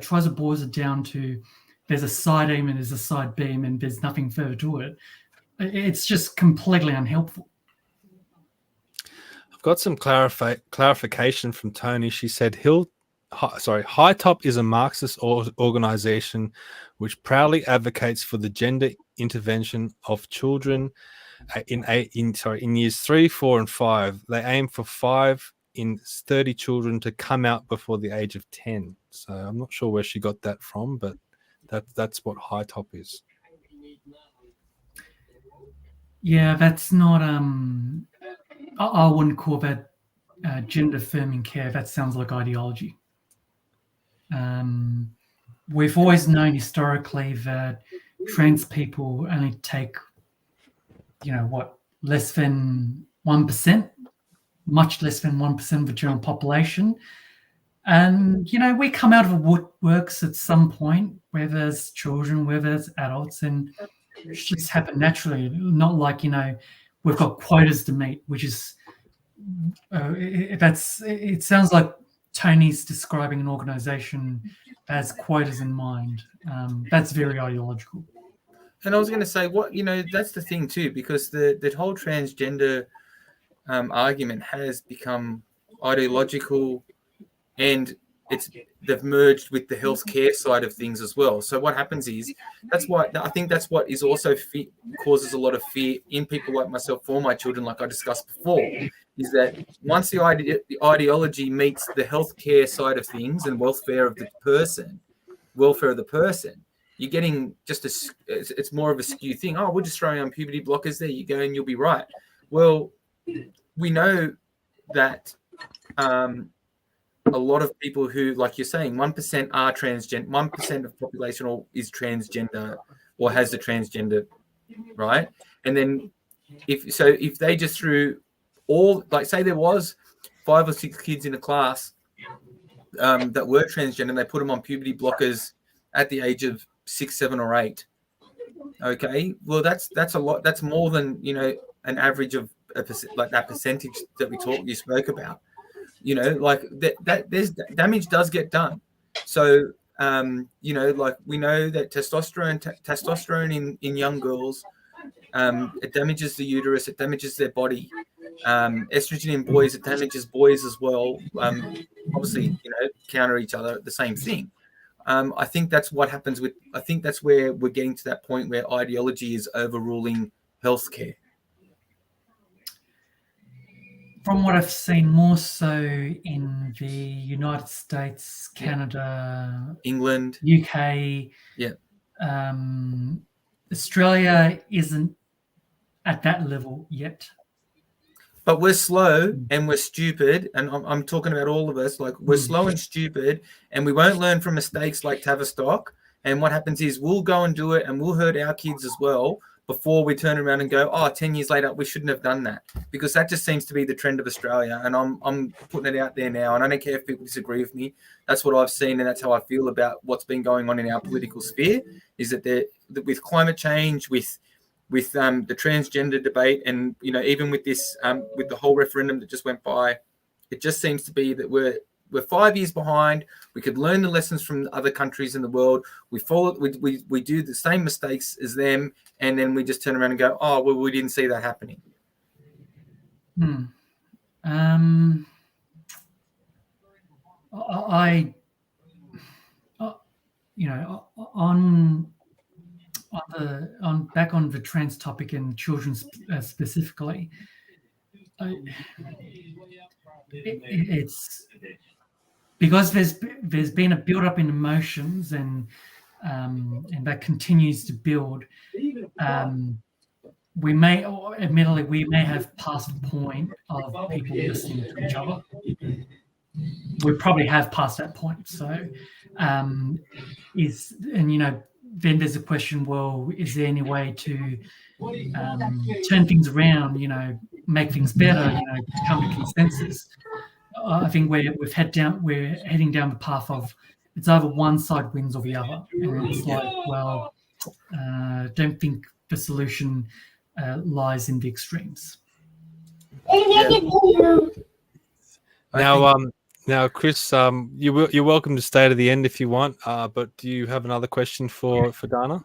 tries to boils it down to there's a side aim and there's a side beam and there's nothing further to it. It's just completely unhelpful. I've got some clarification from Tony. She said High Top is a Marxist organization which proudly advocates for the gender intervention of children in years 3, 4, and 5. They aim for 5 in 30 children to come out before the age of 10. So I'm not sure where she got that from, but that's what High Top is. Yeah, that's not I wouldn't call that gender affirming care. That sounds like ideology. We've always known historically that trans people only take, you know, less than 1%, much less than 1% of the general population. And, you know, we come out of the woodworks at some point, whether it's children, whether it's adults, and it's just happened naturally. Not like, you know, we've got quotas to meet, which is, it sounds like Tony's describing an organization that has quotas in mind. That's very ideological. And I was going to say, that's the thing too, because the whole transgender argument has become ideological, and they've merged with the healthcare side of things as well. So what happens is that's what is also causes a lot of fear in people like myself for my children, like I discussed before, is that once the ideology meets the healthcare side of things and welfare of the person, you're getting it's more of a skew thing. Oh, we're just throwing on puberty blockers. There you go, and you'll be right. Well, we know that a lot of people who, like you're saying, 1% are transgender, 1% of population is transgender or has the transgender, right? And then if they just threw all, like say there was 5 or 6 kids in a class that were transgender, and they put them on puberty blockers at the age of 6, 7, or 8. Okay, well that's a lot. That's more than, you know, an average of like that percentage that you spoke about. You know, like that there's damage does get done. So you know, like we know that testosterone in young girls, it damages the uterus, it damages their body. Estrogen in boys, it damages boys as well. Obviously, you know, counter each other, the same thing. I think that's what happens I think that's where we're getting to that point where ideology is overruling healthcare. From what I've seen, more so in the United States, Canada, England, UK. Yeah. Australia isn't at that level yet. But we're slow and we're stupid, and I'm talking about all of us. Like we're slow and stupid, and we won't learn from mistakes like Tavistock. And what happens is we'll go and do it, and we'll hurt our kids as well before we turn around and go, 10 years later, we shouldn't have done that. Because that just seems to be the trend of Australia. And I'm putting it out there now, and I don't care if people disagree with me. That's what I've seen, and that's how I feel about what's been going on in our political sphere, is that with climate change, with the transgender debate, and, you know, even with this, with the whole referendum that just went by, it just seems to be that we're 5 years behind. We could learn the lessons from other countries in the world. We do the same mistakes as them, and then we just turn around and go, well, we didn't see that happening. on the trans topic and children specifically, it's because there's been a build up in emotions and that continues to build. We may have passed the point of people listening to each other. We probably have passed that point. So, then there's a question. Well, is there any way to turn things around? Make things better. Come to consensus. I think we're heading down the path of it's either one side wins or the other, and it's like, well, don't think the solution lies in the extremes. Now, Chris, you're welcome to stay to the end if you want. But do you have another question for Dana?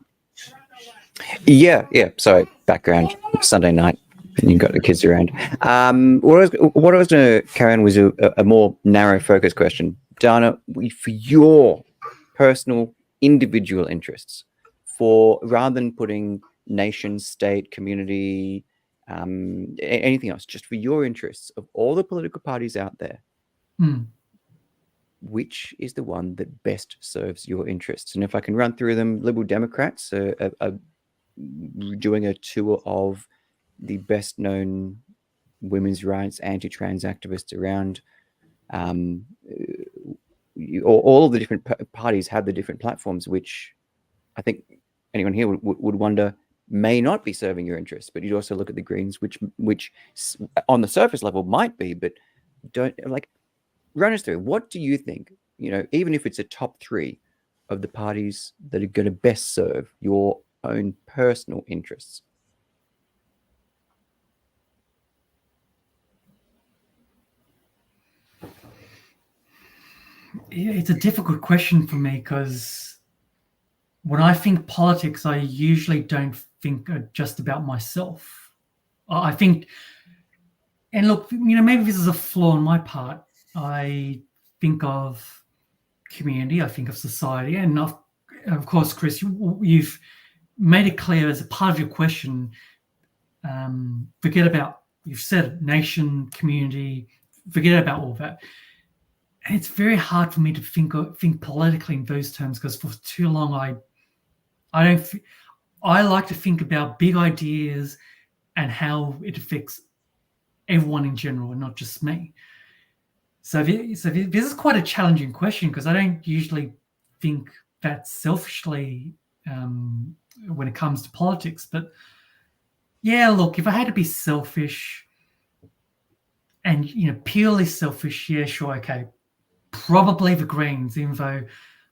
Yeah. Sorry, background. Sunday night, and you've got the kids around. What I was going to carry on was a more narrow focus question. Dana, for your personal individual interests, rather than putting nation, state, community, anything else, just for your interests of all the political parties out there, which is the one that best serves your interests? And if I can run through them, Liberal Democrats are doing a tour of the best known women's rights, anti-trans activists around. All of the different parties have the different platforms, which I think anyone here would wonder may not be serving your interests. But you'd also look at the Greens, which on the surface level might be, but don't run us through. What do you think? Even if it's a top three of the parties that are going to best serve your own personal interests. It's a difficult question for me because when I think politics, I usually don't think just about myself. I think, and look, maybe this is a flaw on my part. I think of community, I think of society, and of course, Chris, you've made it clear as a part of your question. Forget about, you've said it, nation, community, forget about all that. And it's very hard for me to think politically in those terms because for too long I like to think about big ideas and how it affects everyone in general and not just me. So this is quite a challenging question because I don't usually think that selfishly when it comes to politics. But yeah, look, if I had to be selfish and purely selfish, yeah, sure, okay. Probably the Greens, even though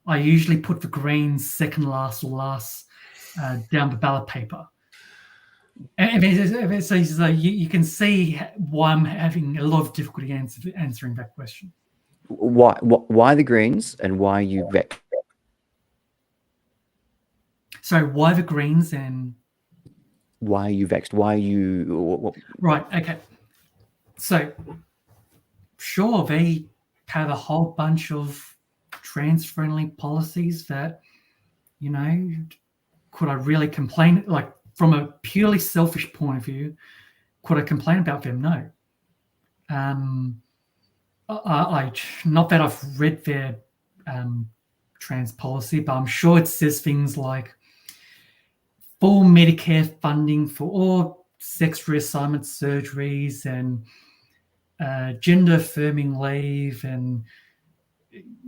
I usually put the Greens second last or last down the ballot paper. And so you can see why I'm having a lot of difficulty answering that question. Why the Greens and why you vexed? Sorry, why the Greens and why are you vexed? Why are you right? Okay, so sure they have a whole bunch of trans-friendly policies that, could I really complain? Like from a purely selfish point of view, could I complain about them? No. I not that I've read their trans policy, but I'm sure it says things like full Medicare funding for all sex reassignment surgeries and gender affirming leave and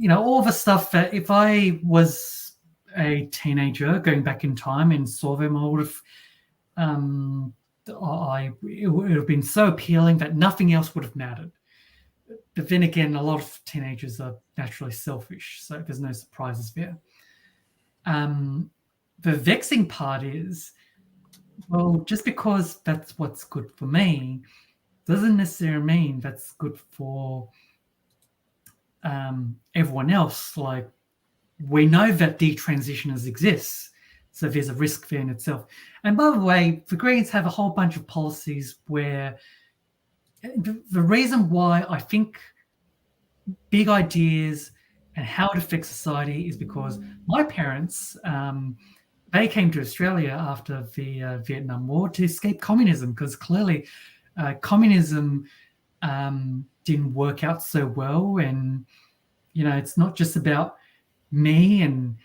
all the stuff that if I was a teenager going back in time and saw them, I would have it would have been so appealing that nothing else would have mattered. But then again, a lot of teenagers are naturally selfish, so there's no surprises there. The vexing part is, well, just because that's what's good for me doesn't necessarily mean that's good for everyone else. Like, we know that detransitioners exist, so there's a risk there in itself. And by the way, the Greens have a whole bunch of policies where the reason why I think big ideas and how it affects society is because my parents, they came to Australia after the Vietnam War to escape communism, because clearly communism didn't work out so well. And, you know, it's not just about me and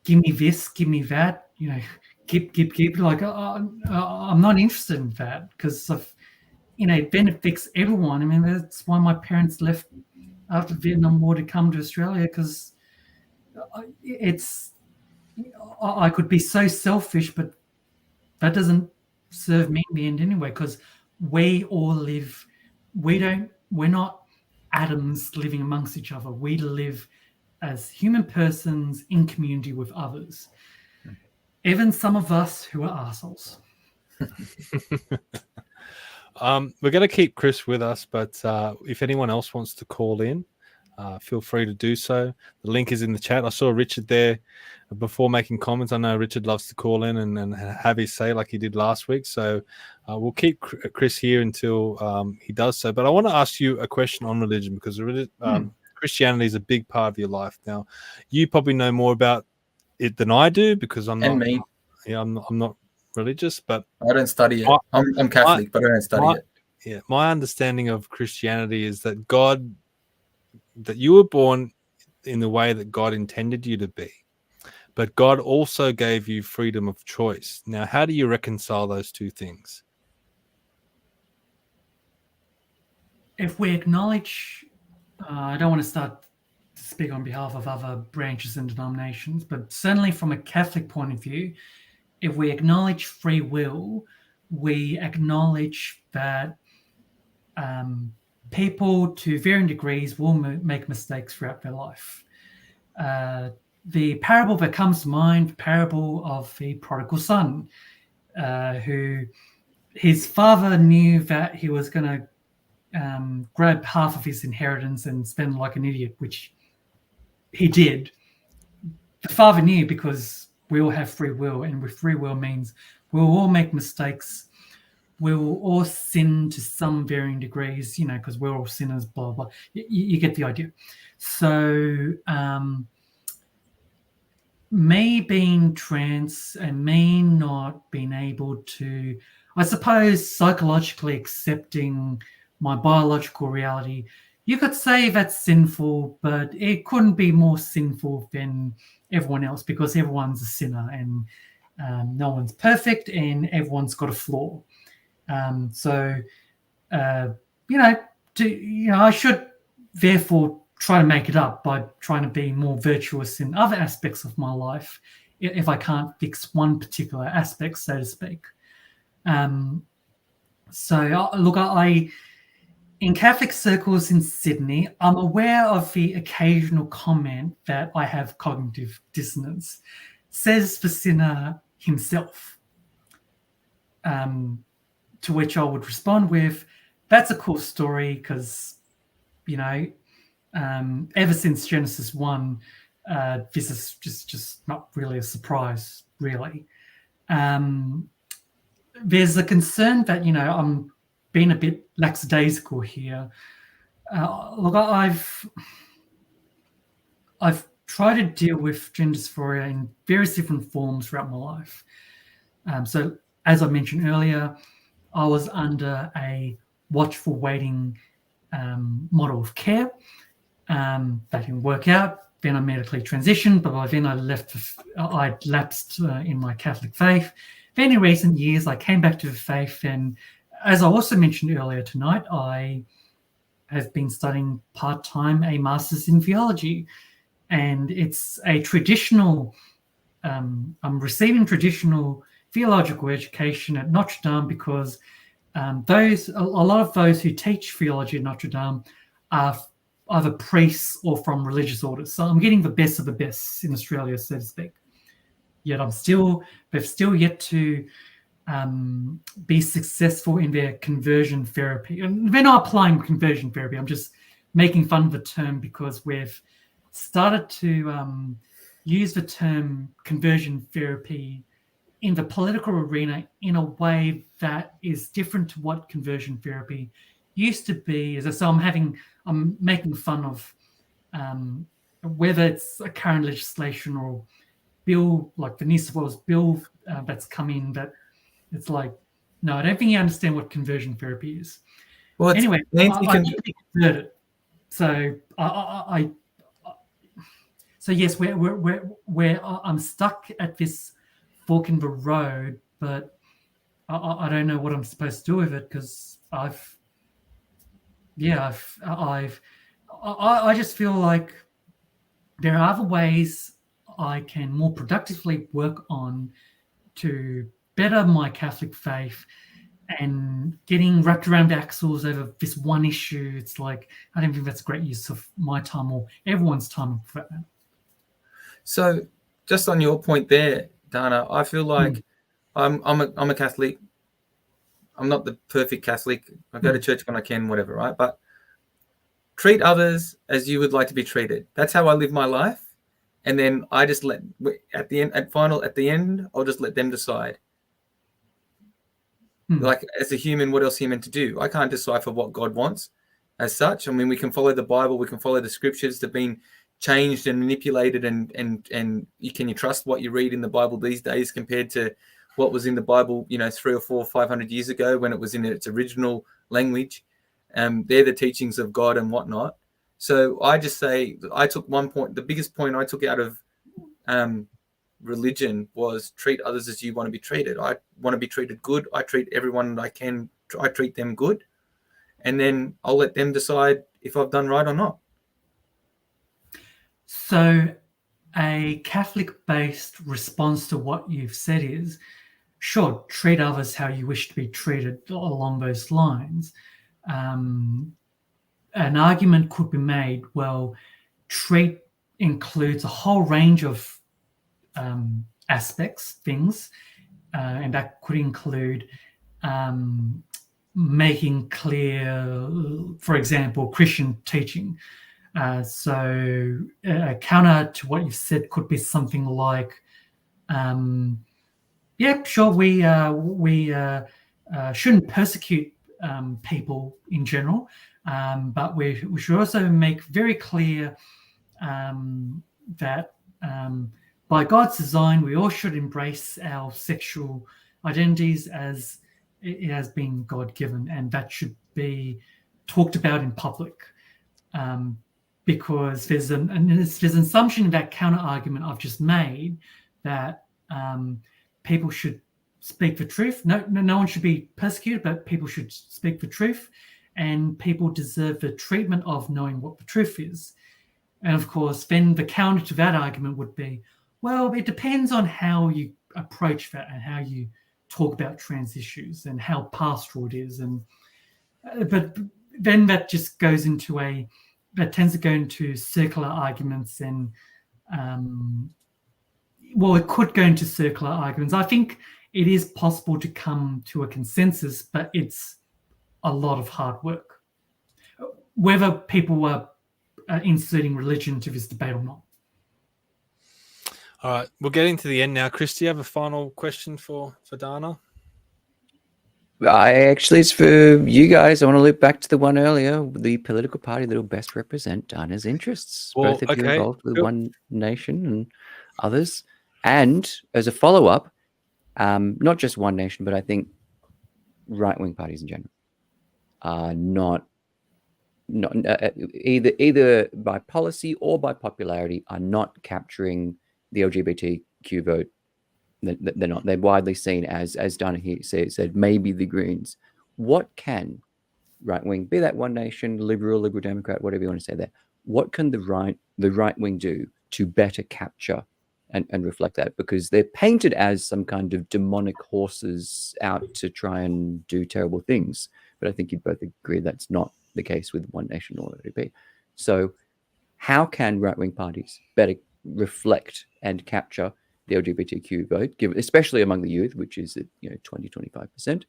give me this, give me that, you know, give. Like, I'm not interested in that, because of, you know, it benefits everyone. I mean, that's why my parents left after the Vietnam War to come to Australia, because I could be so selfish, but that doesn't serve me in the end anyway, because we all live, we're not atoms living amongst each other. We live as human persons in community with others. Even some of us who are assholes. We're going to keep Chris with us, but if anyone else wants to call in, feel free to do so. The link is in the chat. I saw Richard there before making comments. I know Richard loves to call in and have his say like he did last week. So we'll keep Chris here until he does so. But I want to ask you a question on religion, because Christianity is a big part of your life. Now, you probably know more about it than I do, because I'm not. Me. Yeah, I'm not religious, but I don't study it. I'm Catholic, but I don't study it. Yeah, my understanding of Christianity is that that you were born in the way that God intended you to be, but God also gave you freedom of choice. Now, how do you reconcile those two things? If we acknowledge, I don't want to start to speak on behalf of other branches and denominations, but certainly from a Catholic point of view, if we acknowledge free will, we acknowledge that people to varying degrees will make mistakes throughout their life. The parable that comes to mind, the parable of the prodigal son, who his father knew that he was going to grab half of his inheritance and spend like an idiot, which he did. The father knew, because we all have free will, and with free will means we'll all make mistakes. We will all sin to some varying degrees, you know, because we're all sinners, blah, blah. You get the idea. So me being trans and me not being able to, I suppose, psychologically accepting my biological reality, you could say that's sinful, but it couldn't be more sinful than everyone else, because everyone's a sinner, and no one's perfect, and everyone's got a flaw. I should therefore try to make it up by trying to be more virtuous in other aspects of my life, if I can't fix one particular aspect, so to speak. In Catholic circles in Sydney, I'm aware of the occasional comment that I have cognitive dissonance, says the sinner himself. To which I would respond with, that's a cool story, because, you know, ever since Genesis 1, this is just not really a surprise, really. There's a concern that, you know, I'm being a bit lackadaisical here. Look, I've tried to deal with gender dysphoria in various different forms throughout my life. So, as I mentioned earlier, I was under a watchful waiting model of care. That didn't work out. Then I medically transitioned, but by then I'd lapsed in my Catholic faith. Then in recent years, I came back to the faith, and as I also mentioned earlier tonight, I have been studying part-time a master's in theology, and it's a traditional, I'm receiving traditional theological education at Notre Dame, because a lot of those who teach theology at Notre Dame are either priests or from religious orders. So I'm getting the best of the best in Australia, so to speak. Yet they've still yet to be successful in their conversion therapy. And they're not applying conversion therapy. I'm just making fun of the term, because we've started to use the term conversion therapy in the political arena in a way that is different to what conversion therapy used to be. So I'm making fun of whether it's a current legislation or bill like the New South Wales bill that's come in, that it's like, no, I don't think you understand what conversion therapy is. Well, anyway, Nancy I need to be converted. So so yes, where I'm stuck at this fork in the road, but I don't know what I'm supposed to do with it, because I just feel like there are other ways I can more productively work on to better my Catholic faith, and getting wrapped around the axles over this one issue, it's like, I don't think that's a great use of my time or everyone's time for that matter. So just on your point there, Dana, I feel like I'm a Catholic. I'm not the perfect Catholic. I go to church when I can, whatever, right? But treat others as you would like to be treated. That's how I live my life. And then I just at the end, I'll just let them decide. Like, as a human, what else are you meant to do? I can't decipher what God wants as such. I mean, we can follow the Bible, we can follow the scriptures that have been changed and manipulated, and can you trust what you read in the Bible these days compared to what was in the Bible, 300 or 400 or 500 years ago when it was in its original language? They're the teachings of God and whatnot. So I just say, I took one point, the biggest point I took out of religion was treat others as you want to be treated. I want to be treated good. I treat everyone that I can, I treat them good. And then I'll let them decide if I've done right or not. So a Catholic-based response to what you've said is, sure, treat others how you wish to be treated along those lines. An argument could be made, well, treat includes a whole range of aspects, things, and that could include making clear, for example, Christian teaching. So a counter to what you've said could be something like, yeah, sure, we shouldn't persecute people in general, but we should also make very clear that by God's design, we all should embrace our sexual identities as it has been God-given, and that should be talked about in public. Because there's an assumption in that counter-argument I've just made that people should speak the truth. No one should be persecuted, but people should speak the truth, and people deserve the treatment of knowing what the truth is. And of course, then the counter to that argument would be, well, it depends on how you approach that and how you talk about trans issues and how pastoral it is. And but then that just goes into that tends to go into circular arguments, and well, it could go into circular arguments. I think it is possible to come to a consensus, but it's a lot of hard work, whether people are inserting religion to this debate or not. All right, we're getting to the end now. Chris, do you have a final question for Dana? It's for you guys. I want to loop back to the one earlier, the political party that will best represent Dana's interests. Well, both of you okay, involved with cool. One Nation and others. And as a follow-up, not just One Nation, but I think right-wing parties in general are not either by policy or by popularity are not capturing the LGBTQ vote. They're not. They're widely seen as Dana here said, maybe the Greens. What can right wing, be that One Nation, liberal Democrat, whatever you want to say there, what can the right wing do to better capture and reflect that? Because they're painted as some kind of demonic horses out to try and do terrible things. But I think you'd both agree that's not the case with One Nation or LDP. So how can right wing parties better reflect and capture the LGBTQ vote, especially among the youth, which is at 20-25%,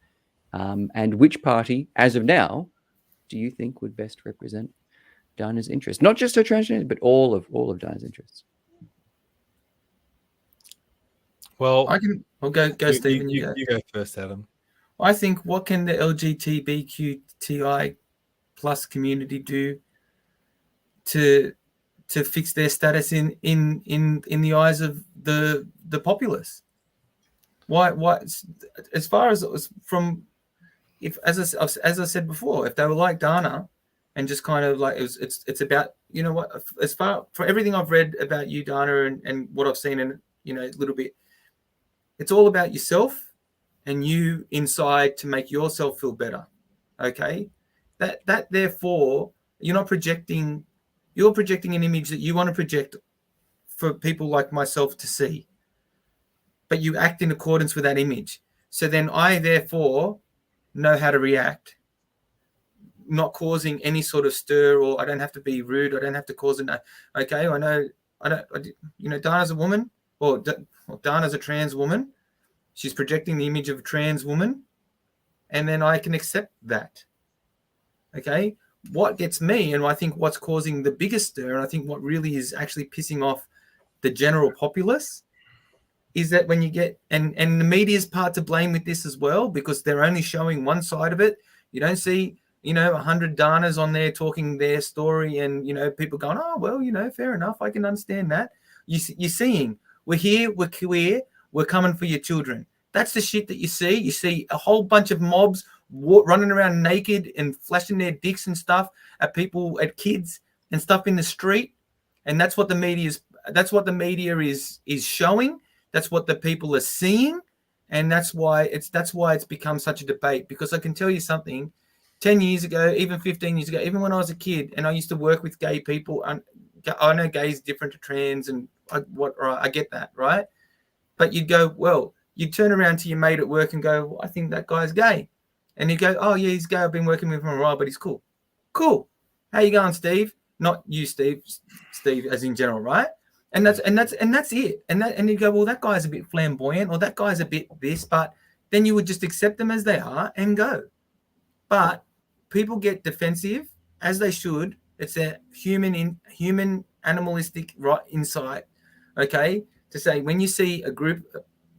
and which party, as of now, do you think would best represent Dana's interests? Not just her transgender, but all of Dana's interests. Well, I'll go, Stephen. You go first, Adam. I think, what can the LGBTQTI plus community do to to fix their status in the eyes of the populace. Why? As far as it was from, if as I said before, if they were like Dana, and just kind of like it's about, you know what, as far for everything I've read about you, Dana, and what I've seen, and you know, a little bit, it's all about yourself and you inside to make yourself feel better. Okay, that therefore you're projecting an image that you want to project for people like myself to see, but you act in accordance with that image. So then I therefore know how to react, not causing any sort of stir, or I don't have to be rude. I don't have to cause it. Okay, I know, you know, Dana's a woman, or Dana's a trans woman. She's projecting the image of a trans woman, and then I can accept that. Okay, what gets me, and I think what's causing the biggest stir, and I think what really is actually pissing off the general populace, is that when you get, and the media's part to blame with this as well, because they're only showing one side of it. You don't see, you know, 100 Danas on there talking their story, and, you know, people going, oh, well, you know, fair enough, I can understand that. You're seeing, we're here, we're queer, we're coming for your children. That's the shit that you see. You see a whole bunch of mobs running around naked and flashing their dicks and stuff at people, at kids and stuff in the street. And that's what the media is showing. That's what the people are seeing. And that's why it's become such a debate, because I can tell you something, 10 years ago, even 15 years ago, even when I was a kid and I used to work with gay people, I know gay is different to trans, and I get that, right? But you'd go, well, you'd turn around to your mate at work and go, well, I think that guy's gay. And he'd go, oh, yeah, he's gay. I've been working with him a while, but he's cool. Cool. How you going, Steve? Not you, Steve as in general, right? And that's it. And you go, well, that guy's a bit flamboyant, or that guy's a bit this, but then you would just accept them as they are and go. But people get defensive, as they should. It's a human animalistic right insight, okay, to say when you see a group,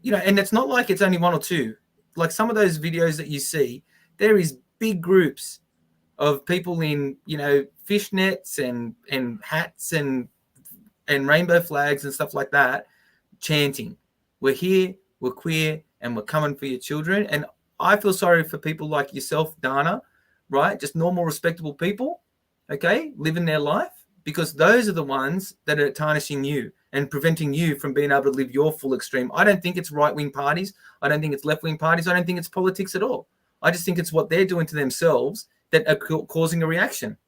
you know, and it's not like it's only one or two. Like some of those videos that you see, there is big groups of people in, you know, fishnets and hats and rainbow flags and stuff like that, chanting, we're here, we're queer, and we're coming for your children. And I feel sorry for people like yourself, Dana, right? Just normal, respectable people, okay, living their life, because those are the ones that are tarnishing you and preventing you from being able to live your full extreme. I don't think it's right-wing parties. I don't think it's left-wing parties. I don't think it's politics at all. I just think it's what they're doing to themselves that are causing a reaction.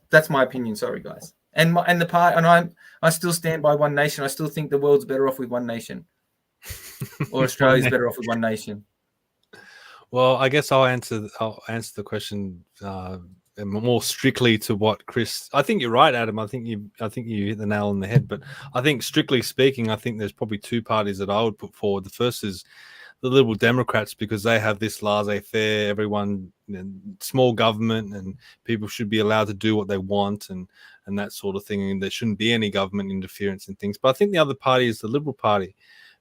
That's my opinion. Sorry, guys. I still stand by One Nation. I still think the world's better off with One Nation, or Australia's better off with One Nation. Well, I guess I'll answer the question more strictly to what Chris. I think you're right, Adam. I think you hit the nail on the head. But I think, strictly speaking, I think there's probably two parties that I would put forward. The first is the Liberal Democrats, because they have this laissez-faire, everyone, you know, small government, and people should be allowed to do what they want, and that sort of thing, and there shouldn't be any government interference in things. But I think the other party is the Liberal Party,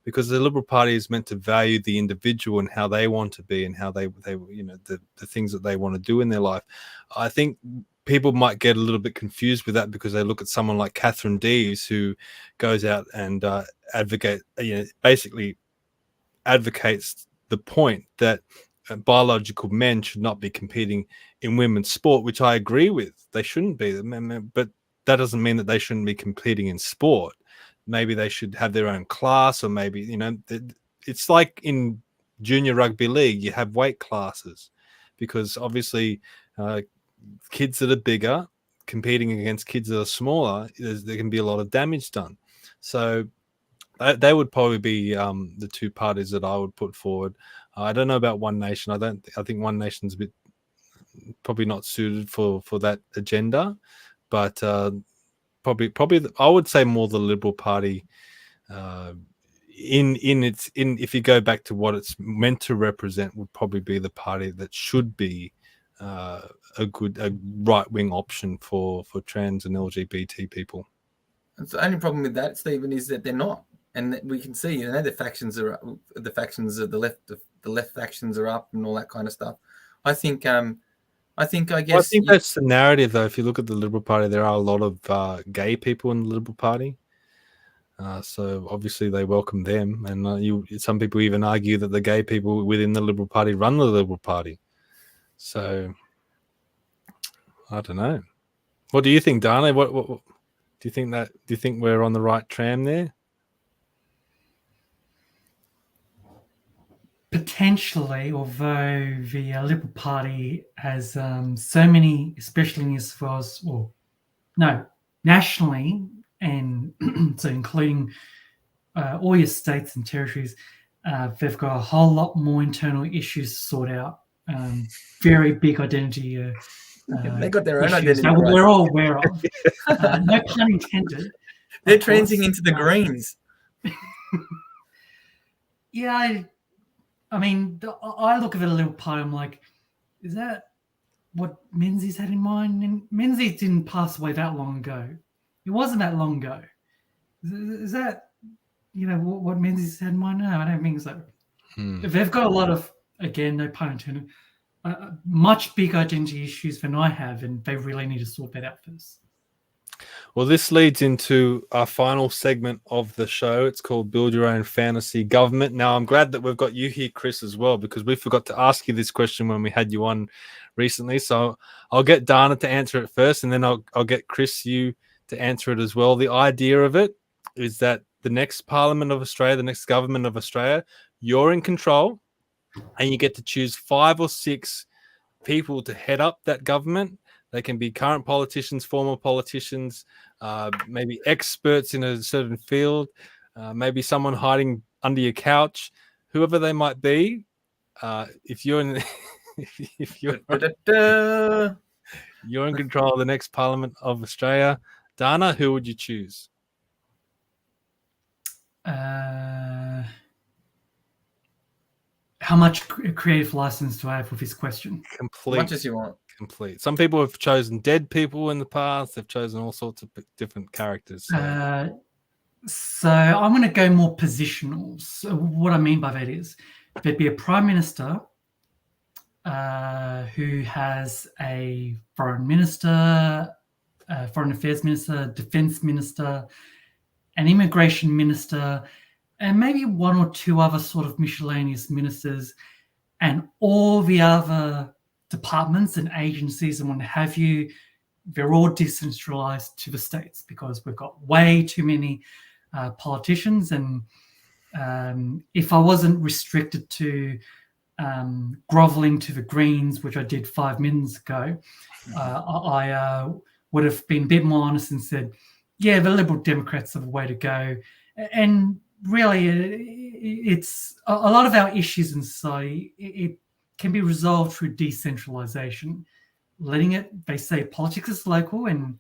because the Liberal Party is meant to value the individual and how they want to be, and how they you know, the things that they want to do in their life. I think people might get a little bit confused with that, because they look at someone like Catherine Deves, who goes out and basically advocates the point that biological men should not be competing in women's sport, which I agree with. They shouldn't be, but that doesn't mean that they shouldn't be competing in sport. Maybe they should have their own class, or maybe, you know, it's like in junior rugby league, you have weight classes, because obviously kids that are bigger competing against kids that are smaller, there can be a lot of damage done. So they would probably be the two parties that I would put forward. I don't know about One Nation. I think One Nation's a bit probably not suited for that agenda, but probably I would say more the Liberal Party. If you go back to what it's meant to represent, would probably be the party that should be a right wing option for trans and LGBT people. The only problem with that, Stephen, is that they're not. And we can see, you know, the factions of the left factions are up and all that kind of stuff. I think I think, I Well, I guess, think that's the narrative, though. If you look at the Liberal Party, there are a lot of gay people in the Liberal Party. So obviously they welcome them, and some people even argue that the gay people within the Liberal Party run the Liberal Party. So I don't know. What do you think, Dana? What do you think that? Do you think we're on the right tram there? Potentially, although the Liberal Party has so many, especially as far as, nationally, and so including all your states and territories, they've got a whole lot more internal issues to sort out. Very big identity. They got their own issues identity. that we're all aware of. No pun intended. They're transing into the Greens. Yeah, I mean, I look at the Liberal Party, I'm like, is that what Menzies had in mind? And Menzies didn't pass away that long ago. It wasn't that long ago. Is that, what Menzies had in mind? No, I don't think so. They've got a lot of, again, no pun intended, much bigger identity issues than I have, and they really need to sort that out first. Well, this leads into our final segment of the show. It's called Build Your Own Fantasy Government. Now, I'm glad that we've got you here, Chris, as well, because we forgot to ask you this question when we had you on recently. So I'll get Dana to answer it first, and then I'll get Chris, you to answer it as well. The idea of it is that the next Parliament of Australia, the next government of Australia, you're in control, and you get to choose 5 or 6 people to head up that government. They can be current politicians, former politicians, maybe experts in a certain field, maybe someone hiding under your couch, whoever they might be. If you're in, you're in control of the next Parliament of Australia, Dana, who would you choose? How much creative license do I have with this question? Complete. As much as you want. Complete. Some people have chosen dead people in the past. They've chosen all sorts of different characters. So I'm going to go more positional. So what I mean by that is there'd be a prime minister who has a foreign minister, foreign affairs minister, defense minister, an immigration minister, and maybe 1 or 2 other sort of miscellaneous ministers, and all the other departments and agencies and what have you, they're all decentralized to the states because we've got way too many politicians. And if I wasn't restricted to groveling to the Greens, which I did 5 minutes ago, I would have been a bit more honest and said, yeah, the Liberal Democrats are the way to go. And really, it's a lot of our issues in society, it can be resolved through decentralization. They say politics is local, and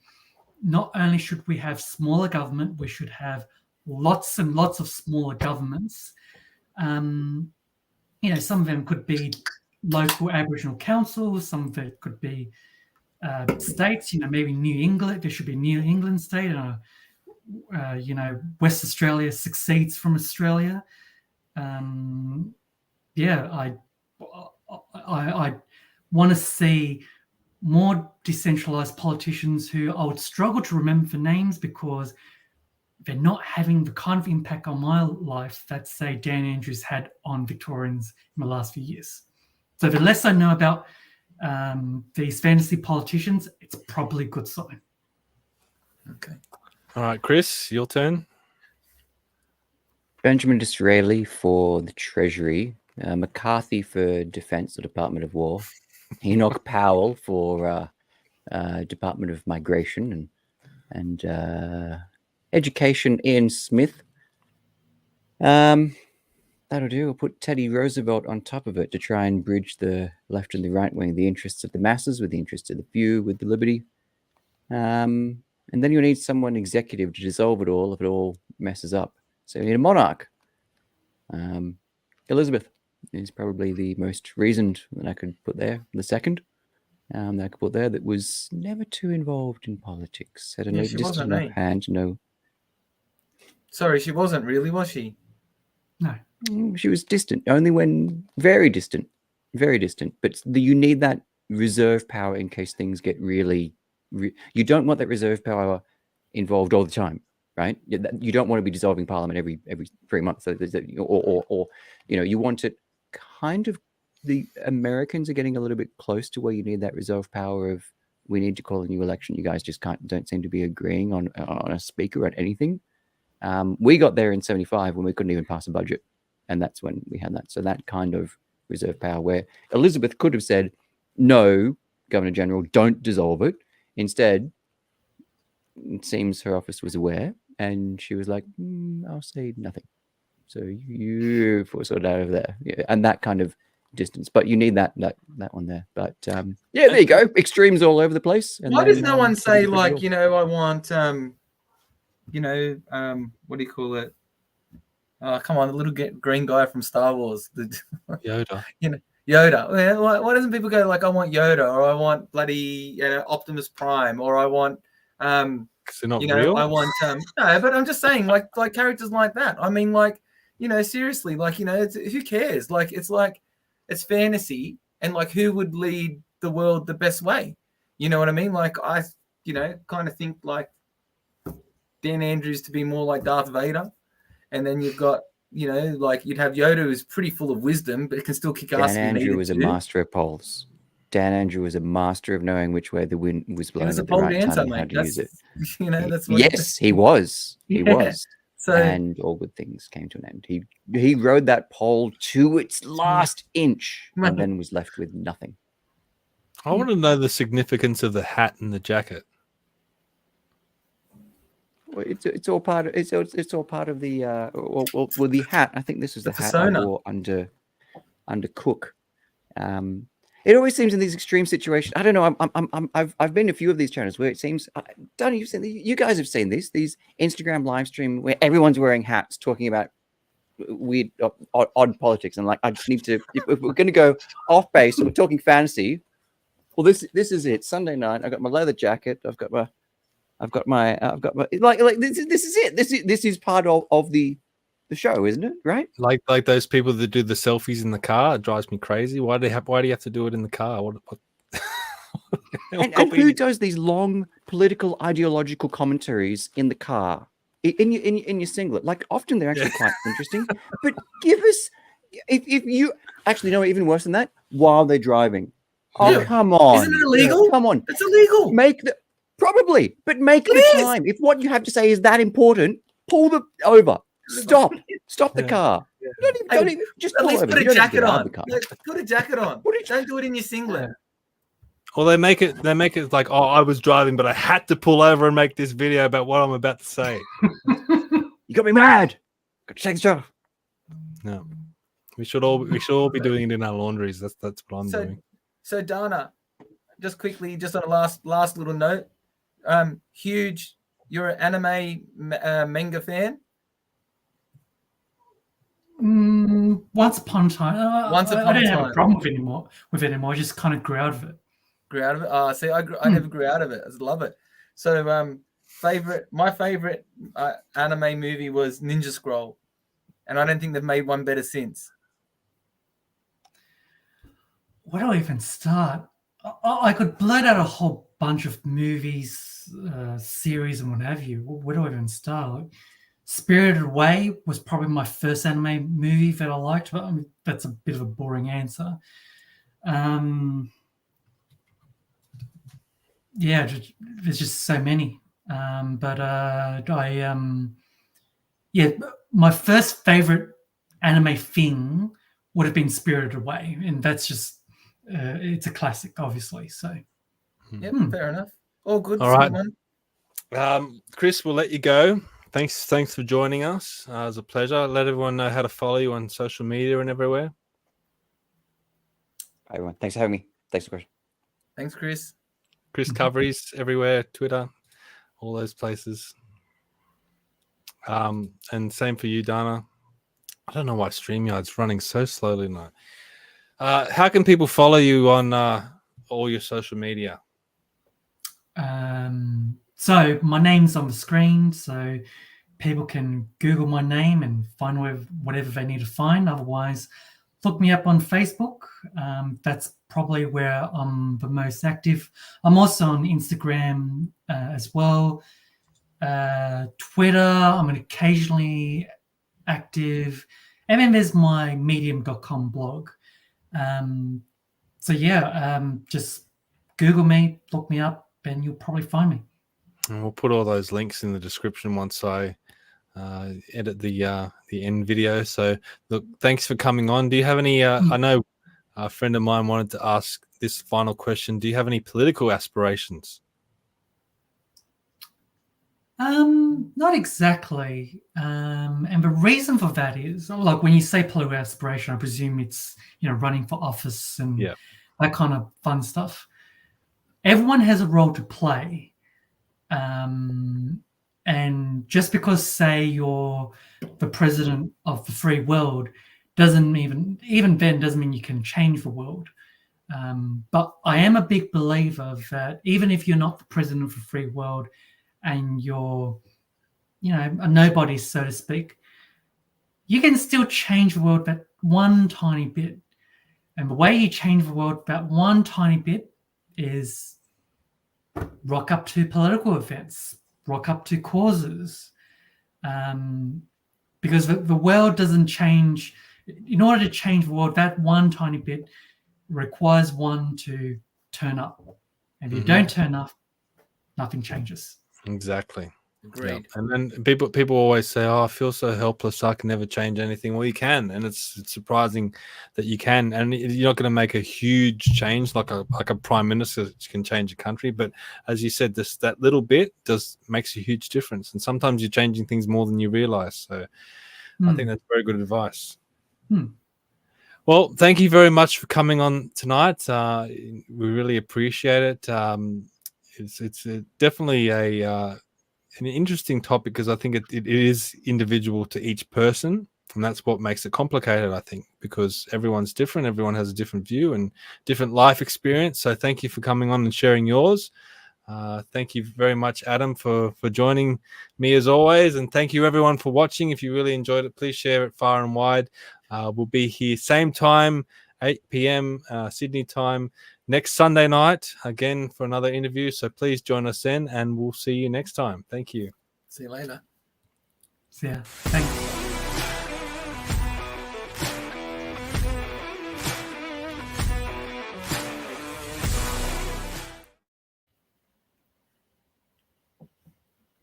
not only should we have smaller government, we should have lots and lots of smaller governments. Some of them could be local Aboriginal councils, some of it could be states, maybe New England, there should be a New England state, West Australia succeeds from Australia. I want to see more decentralized politicians who I would struggle to remember the names because they're not having the kind of impact on my life that, say, Dan Andrews had on Victorians in the last few years. So the less I know about these fantasy politicians, it's probably a good sign. Okay. All right, Chris, your turn. Benjamin Disraeli for the Treasury, McCarthy for Defence, the Department of War, Enoch Powell for Department of Migration and Education, Ian Smith. That'll do. I'll put Teddy Roosevelt on top of it to try and bridge the left and the right wing, the interests of the masses with the interests of the few, with the liberty. And then you need someone executive to dissolve it all if it all messes up. So you need a monarch. Elizabeth is probably the most reasoned that I could put there. The second that I could put there that was never too involved in politics. Had a distant enough hand to know. Sorry, she wasn't really, was she? No. She was distant, only when very distant. But you need that reserve power in case things get really. You don't want that reserve power involved all the time, right? You don't want to be dissolving Parliament every 3 months, or you want it kind of. The Americans are getting a little bit close to where you need that reserve power of we need to call a new election. You guys just don't seem to be agreeing on a speaker on anything. We got there in 75 when we couldn't even pass a budget, and that's when we had that. So that kind of reserve power where Elizabeth could have said, no, Governor General, don't dissolve it. Instead, it seems her office was aware, and she was like, I'll say nothing. So you sort out of there. Yeah, and that kind of distance, but you need that one there. But there you go, extremes all over the place. And why does no one say like, I want what do you call it? Oh, come on, the little green guy from Star Wars, Yoda. Yoda. Why doesn't people go like, I want Yoda, or I want bloody Optimus Prime, or I want because they're not real. I want no, but I'm just saying like characters like that. I mean, like, seriously, like, who cares? Like, it's fantasy, and like, who would lead the world the best way? You know what I mean? Like, I, kind of think like Dan Andrews to be more like Darth Vader, and then you've got, like you'd have Yoda who's pretty full of wisdom, but can still kick ass. Dan Andrew was a master of polls. Dan Andrew was a master of knowing which way the wind was blowing at the right time and how to use it. That's what yes, he was. He Yeah. was. So, and all good things came to an end. He rode that pole to its last inch and then was left with nothing. I want to know the significance of the hat and the jacket. Well, it's all part of it's all part of the well the hat. I think this was the hat I wore under Cook. It always seems in these extreme situations. I don't know. I've been to a few of these channels where it seems. Don't you guys have seen these Instagram live stream where everyone's wearing hats talking about weird odd politics, and like I just need to. If we're going to go off base and we're talking fantasy, well this is it. Sunday night. I got my leather jacket. I've got my like this is it. This is part of the show, isn't it? Right? Like those people that do the selfies in the car. It drives me crazy. Why do you have to do it in the car? What and who does these long political ideological commentaries in the car in your singlet? Like often they're actually quite interesting. But give us if you actually know even worse than that while they're driving. Oh come on! Isn't it illegal? Come on! It's illegal. Probably, but make the time. If what you have to say is that important, pull over. Stop the car. Yeah. Don't even just at pull least over. put a jacket on. Yeah, put a jacket on. Don't do it in your singlet. Well, they make it like, oh, I was driving, but I had to pull over and make this video about what I'm about to say. You got me mad. Got to take this off. No, we should all be doing it in our laundries. That's what I'm doing. So Dana, just quickly, just on a last little note, huge. You're an anime manga fan. Once upon a time. I don't have a problem with it anymore. I just kind of grew out of it. Grew out of it? See, I never grew out of it. I love it. So, my favorite anime movie was Ninja Scroll, and I don't think they've made one better since. Where do I even start? I could blurt out a whole bunch of movies, series, and what have you. Where do I even start? Spirited Away was probably my first anime movie that I liked, but I mean, that's a bit of a boring answer. Yeah, there's just so many. My first favorite anime thing would have been Spirited Away, and that's just it's a classic, obviously. So, fair enough. All good. All right, Chris, we'll let you go. Thanks for joining us. It was a pleasure. Let everyone know how to follow you on social media and everywhere. Hi, everyone. Thanks for having me. Thanks for the question. Thanks, Chris. chriscoveries everywhere, Twitter, all those places. And same for you, Dana. I don't know why StreamYard's running so slowly now. How can people follow you on all your social media? So my name's on the screen, so people can Google my name and find whatever they need to find. Otherwise, look me up on Facebook. That's probably where I'm the most active. I'm also on Instagram as well. Twitter, I'm occasionally active. And then there's my medium.com blog. Just Google me, look me up, and you'll probably find me. And we'll put all those links in the description once I edit the end video. So look, thanks for coming on. Do you have any I know a friend of mine wanted to ask this final question. Do you have any political aspirations? Not exactly. And the reason for that is, like, when you say political aspiration, I presume it's, running for office and that kind of fun stuff. Everyone has a role to play. And just because, say, you're the president of the free world doesn't even then doesn't mean you can change the world. But I am a big believer that even if you're not the president of the free world and you're, a nobody, so to speak, you can still change the world that one tiny bit. And the way you change the world that one tiny bit is rock up to political events, rock up to causes, because the world doesn't change. In order to change the world, that one tiny bit requires one to turn up. And if you don't turn up, nothing changes. Exactly. Great. Yeah. And then people always say, "Oh, I feel so helpless. I can never change anything." Well, you can, and it's surprising that you can. And you're not going to make a huge change like a prime minister can change a country. But as you said, that little bit makes a huge difference. And sometimes you're changing things more than you realize. So I think that's very good advice. Well, thank you very much for coming on tonight. We really appreciate it. It's definitely an interesting topic because I think it is individual to each person, and that's what makes it complicated, I think, because everyone's different. Everyone has a different view and different life experience. So thank you for coming on and sharing yours. Thank you very much, Adam, for joining me as always. And thank you, everyone, for watching. If you really enjoyed it, please share it far and wide. We'll be here same time, 8 p.m. Sydney time, next Sunday night, again for another interview. So please join us then, and we'll see you next time. Thank you. See you later. See ya. Thanks.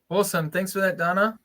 Awesome. Thanks for that, Dana.